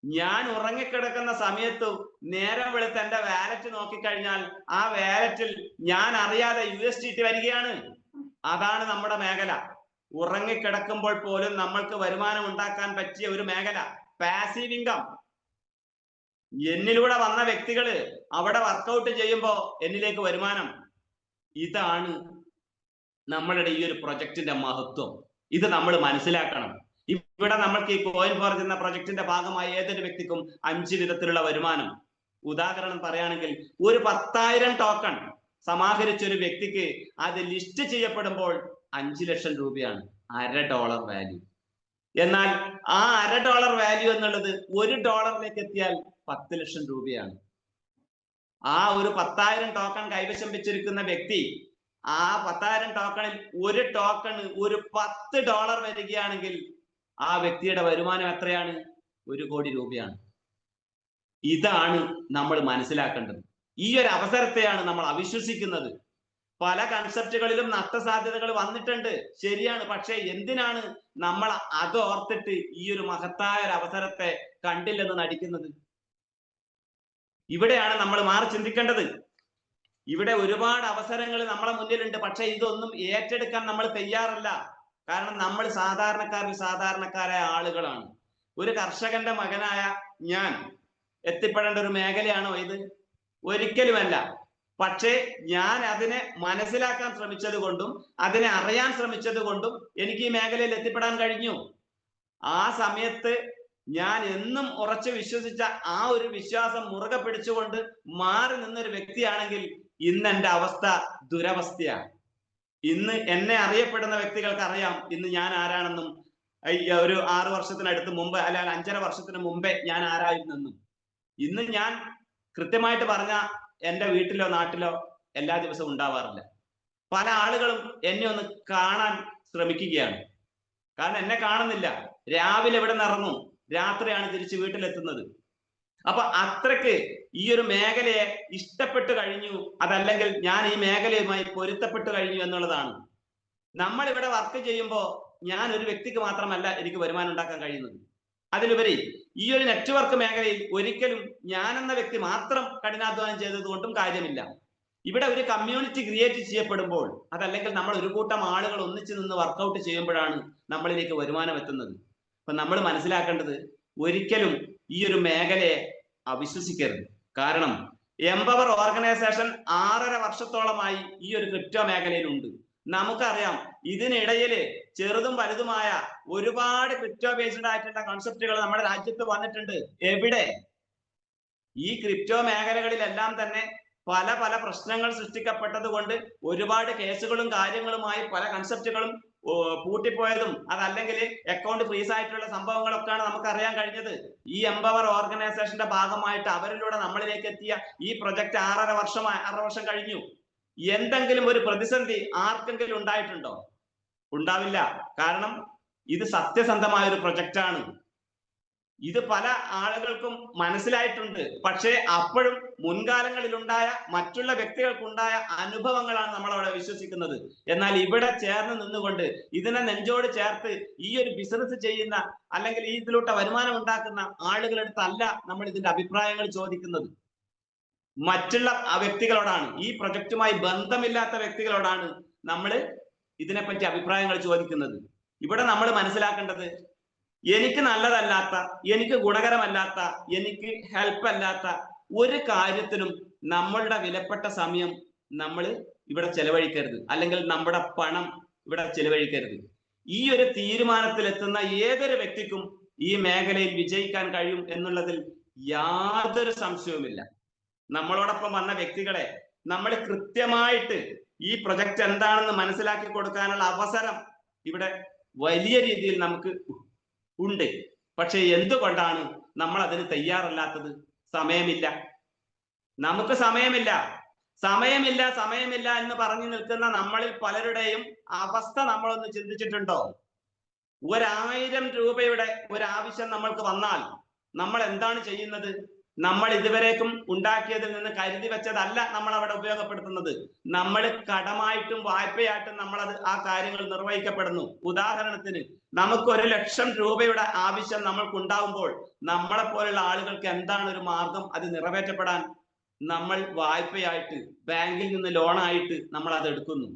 ഞാൻ ഉറങ്ങിക്കിടക്കുന്ന സമയത്ത് നേരം വെളുത്ത് എന്റെ വാലറ്റ് നോക്കിക്കഴിഞ്ഞാൽ ആ വാലറ്റിൽ ഞാൻ അറിയാതെ USDT വരികയാണ്. അതാണ് നമ്മുടെ മേഖല. ഉറങ്ങിക്കിടക്കുമ്പോൾ പോലും നമ്മൾക്ക് വരുമാനം ഉണ്ടാക്കാൻ പറ്റിയ ഒരു മേഖല പാസീവ് ഇൻകം. എന്നിലൂടെ വന്ന വ്യക്തികള് അവിടെ വർക്കൗട്ട് ചെയ്യുമ്പോൾ എന്നിലേക്ക് വരുമാനം. ഇതാണ് നമ്മളുടെ ഈ ഒരു പ്രൊജക്ടിന്റെ മഹത്വം. ഇത് നമ്മൾ മനസ്സിലാക്കണം. ഇവിടെ നമ്മൾക്ക് ഈ കോയിൻ ഫോർജ് എന്ന പ്രൊജക്ടിന്റെ ഭാഗമായി ഏതൊരു വ്യക്തിക്കും 5 വിധത്തിലുള്ള വരുമാനം. ഉദാഹരണം പറയുകയാണെങ്കിൽ ഒരു 10,000 ടോക്കൺ സമാഹരിച്ച ഒരു വ്യക്തിക്ക് അത് ലിസ്റ്റ് ചെയ്യപ്പെടുമ്പോൾ 5 ലക്ഷം രൂപയാണ്, $0.5 വാല്യൂ. എന്നാൽ ആ $0.5 വാല്യൂ എന്നുള്ളത് $1 എത്തിയാൽ 10 ലക്ഷം രൂപയാണ്. ആ ഒരു 10,000 ടോക്കൺ കൈവശം വെച്ചിരിക്കുന്ന വ്യക്തി ആ 10,000 ടോക്കണിൽ ഒരു ടോക്കണ് ഒരു $10 വരികയാണെങ്കിൽ ആ വ്യക്തിയുടെ വരുമാനം എത്രയാണ്? 1 കോടി രൂപയാണ്. ഇതാണ് നമ്മൾ മനസ്സിലാക്കേണ്ടത്. ഈ ഒരു അവസരത്തെയാണ് നമ്മൾ അവിശ്വസിക്കുന്നത്. പല കൺസെപ്റ്റുകളിലും നഷ്ടസാധ്യതകൾ വന്നിട്ടുണ്ട്, ശരിയാണ്. പക്ഷെ എന്തിനാണ് നമ്മൾ അത് ഓർത്തിട്ട് ഈ ഒരു മഹത്തായ ഒരു അവസരത്തെ കണ്ടില്ലെന്ന് നടിക്കുന്നത്? ഇവിടെയാണ് നമ്മൾ മാറി ചിന്തിക്കേണ്ടത്. ഇവിടെ ഒരുപാട് അവസരങ്ങൾ നമ്മളെ മുന്നിലുണ്ട്, പക്ഷെ ഇതൊന്നും ഏറ്റെടുക്കാൻ നമ്മൾ തയ്യാറല്ല. കാരണം നമ്മൾ സാധാരണക്കാരായ ആളുകളാണ്. ഒരു കർഷകന്റെ മകനായ ഞാൻ എത്തിപ്പെടേണ്ട ഒരു മേഖലയാണോ ഇത്? ഒരിക്കലുമല്ല. പക്ഷേ ഞാൻ അതിനെ മനസ്സിലാക്കാൻ ശ്രമിച്ചത് കൊണ്ടും അതിനെ അറിയാൻ ശ്രമിച്ചത് കൊണ്ടും എനിക്ക് ഈ മേഖലയിൽ എത്തിപ്പെടാൻ കഴിഞ്ഞു. ആ സമയത്ത് ഞാൻ എന്നും ഉറച്ചു വിശ്വസിച്ച ആ ഒരു വിശ്വാസം മുറുകെ പിടിച്ചുകൊണ്ട് മാറി നിന്നൊരു വ്യക്തിയാണെങ്കിൽ ഇന്ന് എൻ്റെ അവസ്ഥ ദുരവസ്ഥയാണ്. ഇന്ന് എന്നെ അറിയപ്പെടുന്ന വ്യക്തികൾക്ക് അറിയാം ഇന്ന് ഞാൻ ആരാണെന്നും. ഒരു 6 വർഷത്തിനടുത്ത് മുമ്പ് അല്ലെങ്കിൽ 5.5 വർഷത്തിന് മുമ്പേ ഞാൻ ആരായിരുന്നെന്നും. ഇന്ന് ഞാൻ കൃത്യമായിട്ട് പറഞ്ഞ എൻ്റെ വീട്ടിലോ നാട്ടിലോ എല്ലാ ദിവസവും ഉണ്ടാവാറില്ല. പല ആളുകളും എന്നെ ഒന്ന് കാണാൻ ശ്രമിക്കുകയാണ്. കാരണം എന്നെ കാണുന്നില്ല. രാവിലെ ഇവിടെ നിന്ന് ഇറങ്ങും, രാത്രിയാണ് തിരിച്ച് വീട്ടിലെത്തുന്നത്. അപ്പൊ അത്രക്ക് ഈ ഒരു മേഖലയെ ഇഷ്ടപ്പെട്ടു കഴിഞ്ഞു, അതല്ലെങ്കിൽ ഞാൻ ഈ മേഖലയുമായി പൊരുത്തപ്പെട്ടു കഴിഞ്ഞു എന്നുള്ളതാണ്. നമ്മൾ ഇവിടെ വർക്ക് ചെയ്യുമ്പോൾ ഞാൻ ഒരു വ്യക്തിക്ക് മാത്രമല്ല എനിക്ക് വരുമാനം ഉണ്ടാക്കാൻ കഴിയുന്നത്. അതിലുപരി ഈ ഒരു നെറ്റ്വർക്ക് മേഖലയിൽ ഒരിക്കലും ഞാൻ എന്ന വ്യക്തി മാത്രം കഠിനാധ്വാനം ചെയ്തത് കൊണ്ടും കാര്യമില്ല. ഇവിടെ ഒരു കമ്മ്യൂണിറ്റി ക്രിയേറ്റ് ചെയ്യപ്പെടുമ്പോൾ, അതല്ലെങ്കിൽ നമ്മൾ ഒരു കൂട്ടം ആളുകൾ ഒന്നിച്ചു നിന്ന് വർക്കൗട്ട് ചെയ്യുമ്പോഴാണ് നമ്മളിലേക്ക് വരുമാനം എത്തുന്നത്. അപ്പൊ നമ്മൾ മനസ്സിലാക്കേണ്ടത് ഒരിക്കലും ഈ ഒരു മേഖലയെ അവിശ്വസിക്കരുത്. കാരണം എംപവർ ഓർഗനൈസേഷൻ 6.5 വർഷത്തോളമായി ഈ ഒരു ക്രിപ്റ്റോ മേഖലയിലുണ്ട്. നമുക്കറിയാം ഇതിനിടയിൽ ചെറുതും വലുതുമായ ഒരുപാട് ക്രിപ്റ്റോ ബേസ്ഡ് ആയിട്ടുള്ള കോൺസെപ്റ്റുകൾ നമ്മുടെ രാജ്യത്ത് വന്നിട്ടുണ്ട്. എവിടെ? ഈ ക്രിപ്റ്റോ മേഖലകളിലെല്ലാം തന്നെ പല പല പ്രശ്നങ്ങൾ സൃഷ്ടിക്കപ്പെട്ടത് കൊണ്ട് ഒരുപാട് കേസുകളും കാര്യങ്ങളുമായി പല കൺസെപ്റ്റുകളും പൂട്ടിപ്പോയതും അതല്ലെങ്കിൽ അക്കൗണ്ട് ഫ്രീസ് ആയിട്ടുള്ള സംഭവങ്ങളൊക്കെയാണ് നമുക്ക് അറിയാൻ കഴിഞ്ഞത്. ഈ എംപവർ ഓർഗനൈസേഷന്റെ ഭാഗമായിട്ട് അവരിലൂടെ നമ്മളിലേക്ക് എത്തിയ ഈ പ്രൊജക്ട് 6.5 വർഷം കഴിഞ്ഞു. എന്തെങ്കിലും ഒരു പ്രതിസന്ധി ആർക്കെങ്കിലും ഉണ്ടായിട്ടുണ്ടോ? ഉണ്ടാവില്ല. കാരണം ഇത് സത്യസന്ധമായ ഒരു പ്രൊജക്റ്റാണ്. ഇത് പല ആളുകൾക്കും മനസ്സിലായിട്ടുണ്ട്. പക്ഷേ അപ്പോഴും മുൻകാലങ്ങളിൽ ഉണ്ടായ മറ്റുള്ള വ്യക്തികൾക്കുണ്ടായ അനുഭവങ്ങളാണ് നമ്മൾ അവിടെ വിശ്വസിക്കുന്നത്. എന്നാൽ ഇവിടെ ചേർന്ന് നിന്നുകൊണ്ട് ഇതിനെ നെഞ്ചോട് ചേർത്ത് ഈ ഒരു ബിസിനസ് ചെയ്യുന്ന അല്ലെങ്കിൽ ഈ ഇതിലൂടെ വരുമാനം ഉണ്ടാക്കുന്ന ആളുകളുടെ അടുത്തല്ല നമ്മൾ ഇതിന്റെ അഭിപ്രായങ്ങൾ ചോദിക്കുന്നത്. മറ്റുള്ള വ്യക്തികളോടാണ്, ഈ പ്രൊജക്റ്റുമായി ബന്ധമില്ലാത്ത വ്യക്തികളോടാണ് നമ്മൾ ഇതിനെപ്പറ്റി അഭിപ്രായങ്ങൾ ചോദിക്കുന്നത്. ഇവിടെ നമ്മൾ മനസ്സിലാക്കേണ്ടത് എനിക്ക് നല്ലതല്ലാത്ത, എനിക്ക് ഗുണകരമല്ലാത്ത, എനിക്ക് ഹെൽപ്പ് അല്ലാത്ത ഒരു കാര്യത്തിനും നമ്മളുടെ വിലപ്പെട്ട സമയം നമ്മൾ ഇവിടെ ചെലവഴിക്കരുത്, അല്ലെങ്കിൽ നമ്മുടെ പണം ഇവിടെ ചെലവഴിക്കരുത്. ഈ ഒരു തീരുമാനത്തിലെത്തുന്ന ഏതൊരു വ്യക്തിക്കും ഈ മേഖലയിൽ വിജയിക്കാൻ കഴിയും എന്നുള്ളതിൽ യാതൊരു സംശയവുമില്ല. നമ്മളോടൊപ്പം വന്ന വ്യക്തികളെ നമ്മൾ കൃത്യമായിട്ട് ഈ പ്രൊജക്ട് എന്താണെന്ന് മനസ്സിലാക്കി കൊടുക്കാനുള്ള അവസരം ഇവിടെ വലിയ രീതിയിൽ നമുക്ക് ഉണ്ട്. പക്ഷെ എന്തുകൊണ്ടാണ് നമ്മൾ അതിന് തയ്യാറല്ലാത്തത്? സമയമില്ല, നമുക്ക് സമയമില്ല. സമയമില്ല എന്ന് പറഞ്ഞു നിൽക്കുന്ന നമ്മളിൽ പലരുടെയും അവസ്ഥ നമ്മളൊന്ന് ചിന്തിച്ചിട്ടുണ്ടോ? 1000 രൂപയുടെ ഒരു ആവശ്യം നമ്മൾക്ക് വന്നാൽ നമ്മൾ എന്താണ് ചെയ്യുന്നത്? നമ്മൾ ഇതുവരേക്കും ഉണ്ടാക്കിയതിൽ നിന്ന് കരുതി വെച്ചതല്ല നമ്മൾ അവിടെ ഉപയോഗപ്പെടുത്തുന്നത്. നമ്മൾ കടമായിട്ടും വായ്പയായിട്ടും നമ്മളത് ആ കാര്യങ്ങൾ നിർവഹിക്കപ്പെടുന്നു. ഉദാഹരണത്തിന് നമുക്ക് 1 ലക്ഷം രൂപയുടെ ആവശ്യം നമ്മൾക്ക് ഉണ്ടാകുമ്പോൾ നമ്മളെ പോലുള്ള ആളുകൾക്ക് എന്താണ് ഒരു മാർഗം അത് നിറവേറ്റപ്പെടാൻ? നമ്മൾ വായ്പയായിട്ട് ബാങ്കിൽ നിന്ന് ലോണായിട്ട് നമ്മൾ അത് എടുക്കുന്നു.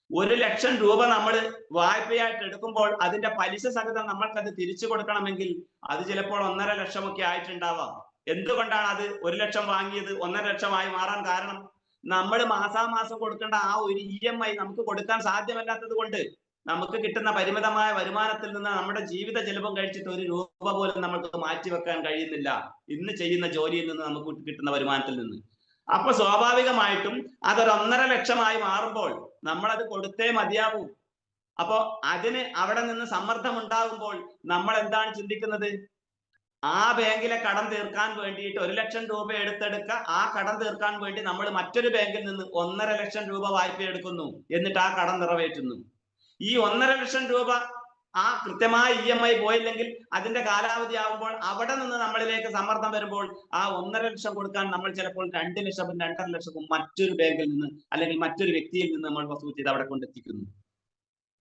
1 ലക്ഷം രൂപ നമ്മൾ വായ്പയായിട്ട് എടുക്കുമ്പോൾ അതിന്റെ പലിശ സഹിതം നമ്മൾക്കത് തിരിച്ചു കൊടുക്കണമെങ്കിൽ അത് ചിലപ്പോൾ 1.5 ലക്ഷമൊക്കെ ആയിട്ടുണ്ടാവാം. എന്തുകൊണ്ടാണ് അത് 1 ലക്ഷം വാങ്ങിയത് 1.5 ലക്ഷമായി മാറാൻ കാരണം? നമ്മൾ മാസാമാസം കൊടുക്കേണ്ട ആ ഒരു EMI നമുക്ക് കൊടുക്കാൻ സാധ്യമല്ലാത്തത് കൊണ്ട് നമുക്ക് കിട്ടുന്ന പരിമിതമായ വരുമാനത്തിൽ നിന്ന് നമ്മുടെ ജീവിത ചെലവും കഴിച്ചിട്ട് 1 രൂപ പോലും നമുക്ക് മാറ്റിവെക്കാൻ കഴിയുന്നില്ല ഇന്ന് ചെയ്യുന്ന ജോലിയിൽ നിന്ന് നമുക്ക് കിട്ടുന്ന വരുമാനത്തിൽ നിന്ന്. അപ്പൊ സ്വാഭാവികമായിട്ടും അതൊരു 1.5 ലക്ഷമായി മാറുമ്പോൾ നമ്മൾ അത് കൊടുത്തേ മതിയാവൂ. അപ്പോ അതിന് അവിടെ നിന്ന് സമ്മർദ്ദം ഉണ്ടാകുമ്പോൾ നമ്മൾ എന്താണ് ചിന്തിക്കുന്നത്? ആ ബാങ്കിലെ കടം തീർക്കാൻ വേണ്ടിയിട്ട് 1 ലക്ഷം രൂപ എടുത്തെടുക്ക, ആ കടം തീർക്കാൻ വേണ്ടി നമ്മൾ മറ്റൊരു ബാങ്കിൽ നിന്ന് 1.5 ലക്ഷം രൂപ വായ്പ എടുക്കുന്നു, എന്നിട്ട് ആ കടം നിറവേറ്റുന്നു. ഈ 1.5 ലക്ഷം രൂപ ആ കൃത്യമായ EMI പോയില്ലെങ്കിൽ അതിന്റെ കാലാവധി ആകുമ്പോൾ അവിടെ നിന്ന് നമ്മളിലേക്ക് സമ്മർദ്ദം വരുമ്പോൾ ആ 1.5 ലക്ഷം കൊടുക്കാൻ നമ്മൾ ചിലപ്പോൾ 2 ലക്ഷവും 2.5 ലക്ഷവും മറ്റൊരു ബാങ്കിൽ നിന്ന് അല്ലെങ്കിൽ മറ്റൊരു വ്യക്തിയിൽ നിന്ന് നമ്മൾ വസൂൽ ചെയ്ത് അവിടെ കൊണ്ടെത്തിക്കുന്നു.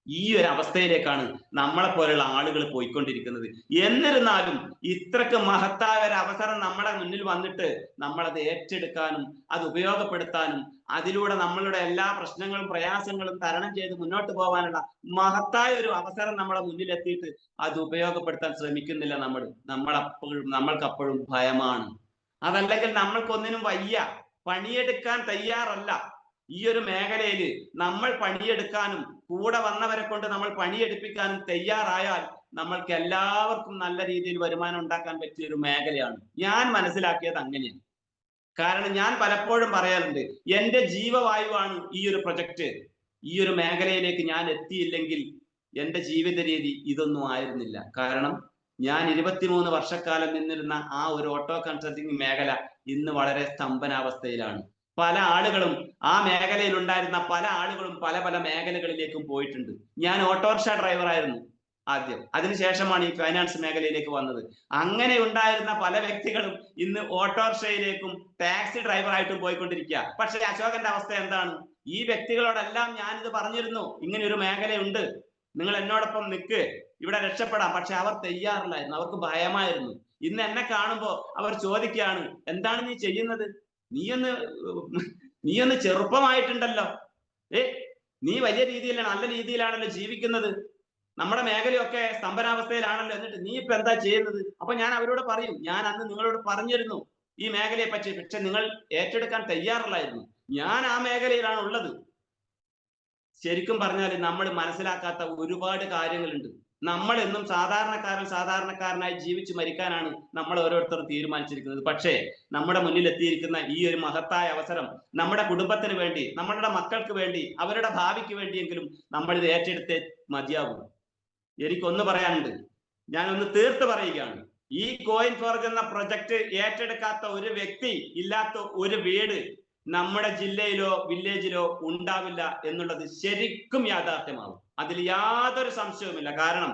ഈ ഒരു അവസ്ഥയിലേക്കാണ് നമ്മളെ പോലുള്ള ആളുകൾ പോയിക്കൊണ്ടിരിക്കുന്നത്. എന്നിരുന്നാലും ഇത്രക്ക് മഹത്തായ ഒരു അവസരം നമ്മളെ മുന്നിൽ വന്നിട്ട് നമ്മളത് ഏറ്റെടുക്കാനും അത് ഉപയോഗപ്പെടുത്താനും അതിലൂടെ നമ്മളുടെ എല്ലാ പ്രശ്നങ്ങളും പ്രയാസങ്ങളും തരണം ചെയ്ത് മുന്നോട്ട് പോകാനുള്ള മഹത്തായ ഒരു അവസരം നമ്മളെ മുന്നിൽ എത്തിയിട്ട് അത് ഉപയോഗപ്പെടുത്താൻ ശ്രമിക്കുന്നില്ല. നമ്മൾക്കപ്പോഴും ഭയമാണ്. അതല്ലെങ്കിൽ നമ്മൾക്കൊന്നിനും വയ്യ, പണിയെടുക്കാൻ തയ്യാറല്ല. ഈ ഒരു മേഖലയിൽ നമ്മൾ പണിയെടുക്കാനും കൂടെ വന്നവരെ കൊണ്ട് നമ്മൾ പണിയെടുപ്പിക്കാനും തയ്യാറായാൽ നമ്മൾക്ക് എല്ലാവർക്കും നല്ല രീതിയിൽ വരുമാനം ഉണ്ടാക്കാൻ പറ്റിയ ഒരു മേഖലയാണ്. ഞാൻ മനസ്സിലാക്കിയത് അങ്ങനെയാണ്. കാരണം ഞാൻ പലപ്പോഴും പറയാറുണ്ട്, എന്റെ ജീവവായുവാണ് ഈ ഒരു പ്രൊജക്ട്. ഈ ഒരു മേഖലയിലേക്ക് ഞാൻ എത്തിയില്ലെങ്കിൽ എന്റെ ജീവിത രീതി ഇതൊന്നും ആയിരുന്നില്ല. കാരണം ഞാൻ 23 വർഷക്കാലം നിന്നിരുന്ന ആ ഒരു ഓട്ടോ കൺസൾട്ടിങ് മേഖല ഇന്ന് വളരെ സ്തംഭനാവസ്ഥയിലാണ്. പല ആളുകളും ആ മേഖലയിൽ ഉണ്ടായിരുന്ന പല ആളുകളും പല പല മേഖലകളിലേക്കും പോയിട്ടുണ്ട്. ഞാൻ ഓട്ടോറിക്ഷ ഡ്രൈവറായിരുന്നു ആദ്യം, അതിനുശേഷമാണ് ഈ ഫൈനാൻസ് മേഖലയിലേക്ക് വന്നത്. അങ്ങനെ ഉണ്ടായിരുന്ന പല വ്യക്തികളും ഇന്ന് ഓട്ടോറിക്ഷയിലേക്കും ടാക്സി ഡ്രൈവറായിട്ടും പോയിക്കൊണ്ടിരിക്കുക. പക്ഷെ അശോകന്റെ അവസ്ഥ എന്താണ്? ഈ വ്യക്തികളോടെല്ലാം ഞാനിത് പറഞ്ഞിരുന്നു, ഇങ്ങനെ ഒരു മേഖലയുണ്ട്, നിങ്ങൾ എന്നോടൊപ്പം നിൽക്ക്, ഇവിടെ രക്ഷപ്പെടാം. പക്ഷെ അവർ തയ്യാറില്ലായിരുന്നു, അവർക്ക് ഭയമായിരുന്നു. ഇന്ന് എന്നെ കാണുമ്പോൾ അവർ ചോദിക്കുകയാണ്, എന്താണ് നീ ചെയ്യുന്നത്? നീയൊന്ന് ചെറുപ്പമായിട്ടുണ്ടല്ലോ, നീ വലിയ രീതിയിലാണ്, നല്ല രീതിയിലാണല്ലോ ജീവിക്കുന്നത്, നമ്മുടെ മേഖലയൊക്കെ സ്തംഭനാവസ്ഥയിലാണല്ലോ, എന്നിട്ട് നീ ഇപ്പൊ എന്താ ചെയ്യുന്നത്? അപ്പൊ ഞാൻ അവരോട് പറയും, ഞാൻ അന്ന് നിങ്ങളോട് പറഞ്ഞിരുന്നു ഈ മേഖലയെ പറ്റി, പക്ഷെ നിങ്ങൾ ഏറ്റെടുക്കാൻ തയ്യാറല്ലായിരുന്നു. ഞാൻ ആ മേഖലയിലാണ് ഉള്ളത്. ശരിക്കും പറഞ്ഞാൽ നമ്മൾ മനസ്സിലാക്കാത്ത ഒരുപാട് കാര്യങ്ങളുണ്ട്. നമ്മൾ എന്നും സാധാരണക്കാരനായി ജീവിച്ചു മരിക്കാനാണ് നമ്മൾ ഓരോരുത്തരും തീരുമാനിച്ചിരിക്കുന്നത്. പക്ഷേ നമ്മുടെ മുന്നിൽ എത്തിയിരിക്കുന്ന ഈ ഒരു മഹത്തായ അവസരം നമ്മുടെ കുടുംബത്തിന് വേണ്ടി, നമ്മളുടെ മക്കൾക്ക് വേണ്ടി, അവരുടെ ഭാവിക്ക് വേണ്ടിയെങ്കിലും നമ്മൾ ഇത് ഏറ്റെടുത്തേ മതിയാകും. എനിക്കൊന്ന് പറയാനുണ്ട്, ഞാനൊന്ന് തീർത്ത് പറയുകയാണ്. ഈ കോയിൻ ഫോർജ് എന്ന പ്രൊജക്ട് ഏറ്റെടുക്കാത്ത ഒരു വ്യക്തി, ഇല്ലാത്ത ഒരു വീട് നമ്മുടെ ജില്ലയിലോ വില്ലേജിലോ ഉണ്ടാവില്ല എന്നുള്ളത് ശരിക്കും യാഥാർത്ഥ്യമാവും. അതിൽ യാതൊരു സംശയവുമില്ല. കാരണം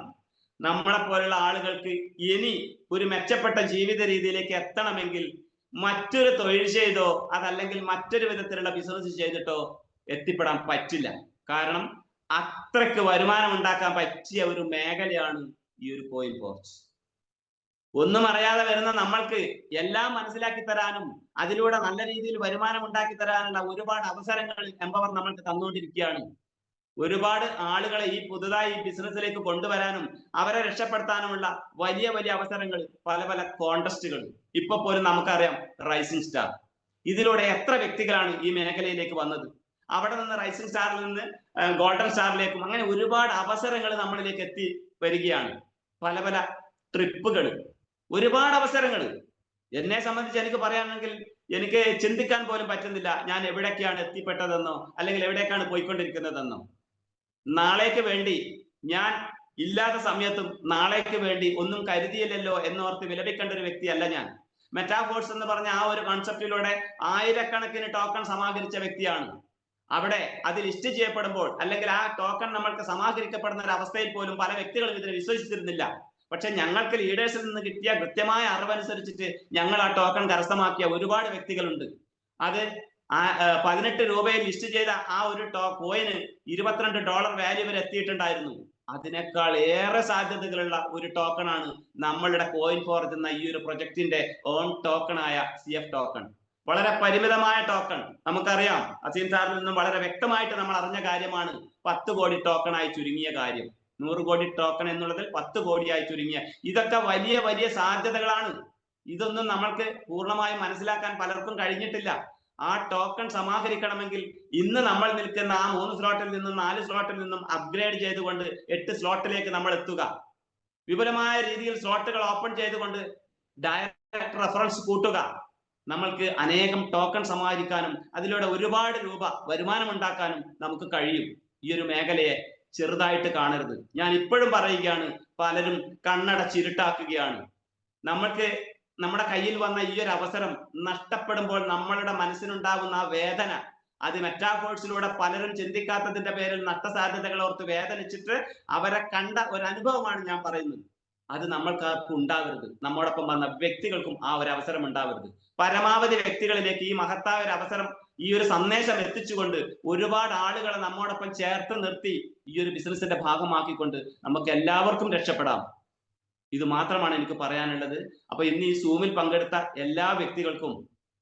നമ്മളെ പോലുള്ള ആളുകൾക്ക് ഇനി ഒരു മെച്ചപ്പെട്ട ജീവിത രീതിയിലേക്ക് എത്തണമെങ്കിൽ മറ്റൊരു തൊഴിൽ ചെയ്തോ അതല്ലെങ്കിൽ മറ്റൊരു വിധത്തിലുള്ള ബിസിനസ് ചെയ്തിട്ടോ എത്തിപ്പെടാൻ പറ്റില്ല. കാരണം അത്രയ്ക്ക് വരുമാനം ഉണ്ടാക്കാൻ പറ്റിയ ഒരു മേഖലയാണ് ഈ ഒരു കോയിൻ ഫോർജ്. ഒന്നും അറിയാതെ വരുന്ന നമ്മൾക്ക് എല്ലാം മനസ്സിലാക്കി തരാനും അതിലൂടെ നല്ല രീതിയിൽ വരുമാനം ഉണ്ടാക്കി തരാനുള്ള ഒരുപാട് അവസരങ്ങൾ എംപവർ നമ്മൾക്ക് തന്നുകൊണ്ടിരിക്കുകയാണ്. ഒരുപാട് ആളുകളെ ഈ പുതുതായി ബിസിനസ്സിലേക്ക് കൊണ്ടുവരാനും അവരെ രക്ഷപ്പെടുത്താനുമുള്ള വലിയ വലിയ അവസരങ്ങൾ, പല പല കോൺടെസ്റ്റുകൾ. ഇപ്പൊ പോലും നമുക്കറിയാം റൈസിംഗ് സ്റ്റാർ, ഇതിലൂടെ എത്ര വ്യക്തികളാണ് ഈ മേഖലയിലേക്ക് വന്നത്. അവിടെ നിന്ന് റൈസിംഗ് സ്റ്റാറിൽ നിന്ന് ഗോൾഡൻ സ്റ്റാറിലേക്കും അങ്ങനെ ഒരുപാട് അവസരങ്ങൾ നമ്മളിലേക്ക് എത്തി വരികയാണ്. പല പല ട്രിപ്പുകൾ, ഒരുപാട് അവസരങ്ങൾ. എന്നെ സംബന്ധിച്ച് എനിക്ക് പറയാണെങ്കിൽ എനിക്ക് ചിന്തിക്കാൻ പോലും പറ്റുന്നില്ല ഞാൻ എവിടേക്കാണ് എത്തിപ്പെട്ടതെന്നോ അല്ലെങ്കിൽ എവിടേക്കാണ് പോയിക്കൊണ്ടിരിക്കുന്നതെന്നോ. നാളേക്ക് വേണ്ടി ഞാൻ ഇല്ലാത്ത സമയത്തും നാളേക്ക് വേണ്ടി ഒന്നും കരുതിയില്ലല്ലോ എന്നോർത്ത് വിലപിക്കേണ്ട ഒരു വ്യക്തിയല്ല ഞാൻ. മെറ്റാഫോഴ്സ് എന്ന് പറഞ്ഞ ആ ഒരു കോൺസെപ്റ്റിലൂടെ ആയിരക്കണക്കിന് ടോക്കൺ സമാഹരിച്ച വ്യക്തിയാണ്. അവിടെ അത് ലിസ്റ്റ് ചെയ്യപ്പെടുമ്പോൾ അല്ലെങ്കിൽ ആ ടോക്കൺ നമ്മൾക്ക് സമാഹരിക്കപ്പെടുന്ന ഒരു അവസ്ഥയിൽ പോലും പല വ്യക്തികളും ഇതിനെ വിശ്വസിച്ചിരുന്നില്ല. പക്ഷെ ഞങ്ങൾക്ക് ലീഡേഴ്സിൽ നിന്ന് കിട്ടിയ കൃത്യമായ അറിവനുസരിച്ചിട്ട് ഞങ്ങൾ ആ ടോക്കൺ കരസ്ഥമാക്കിയ ഒരുപാട് വ്യക്തികളുണ്ട്. അത് 18 രൂപയിൽ ലിസ്റ്റ് ചെയ്ത ആ ഒരു കോയിന് $22 വാല്യൂ വരെ എത്തിയിട്ടുണ്ടായിരുന്നു. അതിനേക്കാൾ ഏറെ സാധ്യതകളുള്ള ഒരു ടോക്കൺ ആണ് നമ്മളുടെ കോയിൻ ഫോർജ് എന്ന ഈ ഒരു പ്രൊജക്ടിന്റെ ഓൺ ടോക്കൺ ആയ CF ടോക്കൺ. വളരെ പരിമിതമായ ടോക്കൺ. നമുക്കറിയാം, അസീം സാറിൽ നിന്നും വളരെ വ്യക്തമായിട്ട് നമ്മൾ അറിഞ്ഞ കാര്യമാണ് 10 കോടി ടോക്കൺ ആയി ചുരുങ്ങിയ കാര്യം. 100 കോടി ടോക്കൺ എന്നുള്ളതിൽ 10 കോടിയായി ചുരുങ്ങിയ, ഇതൊക്കെ വലിയ വലിയ സാധ്യതകളാണ്. ഇതൊന്നും നമ്മൾക്ക് പൂർണ്ണമായും മനസ്സിലാക്കാൻ പലർക്കും കഴിഞ്ഞിട്ടില്ല. ആ ടോക്കൺ സമാഹരിക്കണമെങ്കിൽ ഇന്ന് നമ്മൾ നിൽക്കുന്ന ആ 3 സ്ലോട്ടിൽ നിന്നും 4 സ്ലോട്ടിൽ നിന്നും അപ്ഗ്രേഡ് ചെയ്തുകൊണ്ട് 8 സ്ലോട്ടിലേക്ക് നമ്മൾ എത്തുക. വിപുലമായ രീതിയിൽ സ്ലോട്ടുകൾ ഓപ്പൺ ചെയ്തുകൊണ്ട് ഡയറക്റ്റ് റെഫറൻസ് കൂട്ടുക. നമ്മൾക്ക് അനേകം ടോക്കൺ സമാഹരിക്കാനും അതിലൂടെ ഒരുപാട് രൂപ വരുമാനം ഉണ്ടാക്കാനും നമുക്ക് കഴിയും. ഈ ഒരു മേഖലയെ ചെറുതായിട്ട് കാണരുത്. ഞാൻ ഇപ്പോഴും പറയുകയാണ്, പലരും കണ്ണടച്ചിരുട്ടാക്കുകയാണ്. നമ്മൾക്ക് നമ്മുടെ കയ്യിൽ വന്ന ഈ ഒരു അവസരം നഷ്ടപ്പെടുമ്പോൾ നമ്മളുടെ മനസ്സിനുണ്ടാകുന്ന ആ വേദന, അത് മെറ്റാഫോഴ്സിലൂടെ പലരും ചിന്തിക്കാത്തതിന്റെ പേരിൽ നഷ്ടസാധ്യതകൾ ഓർത്ത് വേദനിച്ചിട്ട് അവരെ കണ്ട ഒരു അനുഭവമാണ് ഞാൻ പറയുന്നത്. അത് നമ്മൾക്കാർക്കും ഉണ്ടാവരുത്. നമ്മോടൊപ്പം വന്ന വ്യക്തികൾക്കും ആ ഒരു അവസരം ഉണ്ടാവരുത്. പരമാവധി വ്യക്തികളിലേക്ക് ഈ മഹത്തായ ഒരു അവസരം, ഈ ഒരു സന്ദേശം എത്തിച്ചുകൊണ്ട് ഒരുപാട് ആളുകളെ നമ്മോടൊപ്പം ചേർത്ത് നിർത്തി ഈ ഒരു ബിസിനസിന്റെ ഭാഗമാക്കിക്കൊണ്ട് നമുക്ക് എല്ലാവർക്കും രക്ഷപ്പെടാം. ഇത് മാത്രമാണ് എനിക്ക് പറയാനുള്ളത്. അപ്പൊ ഇന്ന് ഈ സൂമിൽ പങ്കെടുത്ത എല്ലാ വ്യക്തികൾക്കും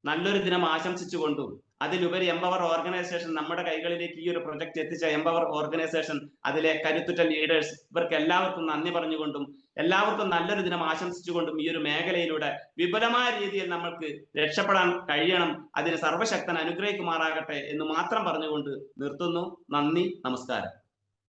നല്ലൊരു ദിനം ആശംസിച്ചുകൊണ്ടും അതിലുപരി എംപവർ ഓർഗനൈസേഷൻ നമ്മുടെ കൈകളിലേക്ക് ഈ ഒരു പ്രൊജക്ട് എത്തിച്ച എംപവർ ഓർഗനൈസേഷൻ, അതിലെ കരുത്തുറ്റ ലീഡേഴ്സ്, ഇവർക്ക് എല്ലാവർക്കും നന്ദി പറഞ്ഞുകൊണ്ടും എല്ലാവർക്കും നല്ലൊരു ദിനം ആശംസിച്ചുകൊണ്ടും ഈ ഒരു മേഖലയിലൂടെ വിപുലമായ രീതിയിൽ നമ്മൾക്ക് രക്ഷപ്പെടാൻ കഴിയണം. അതിന് സർവശക്തൻ അനുഗ്രഹിക്കുമാറാകട്ടെ എന്ന് മാത്രം പറഞ്ഞുകൊണ്ട് നിർത്തുന്നു. നന്ദി, നമസ്കാരം.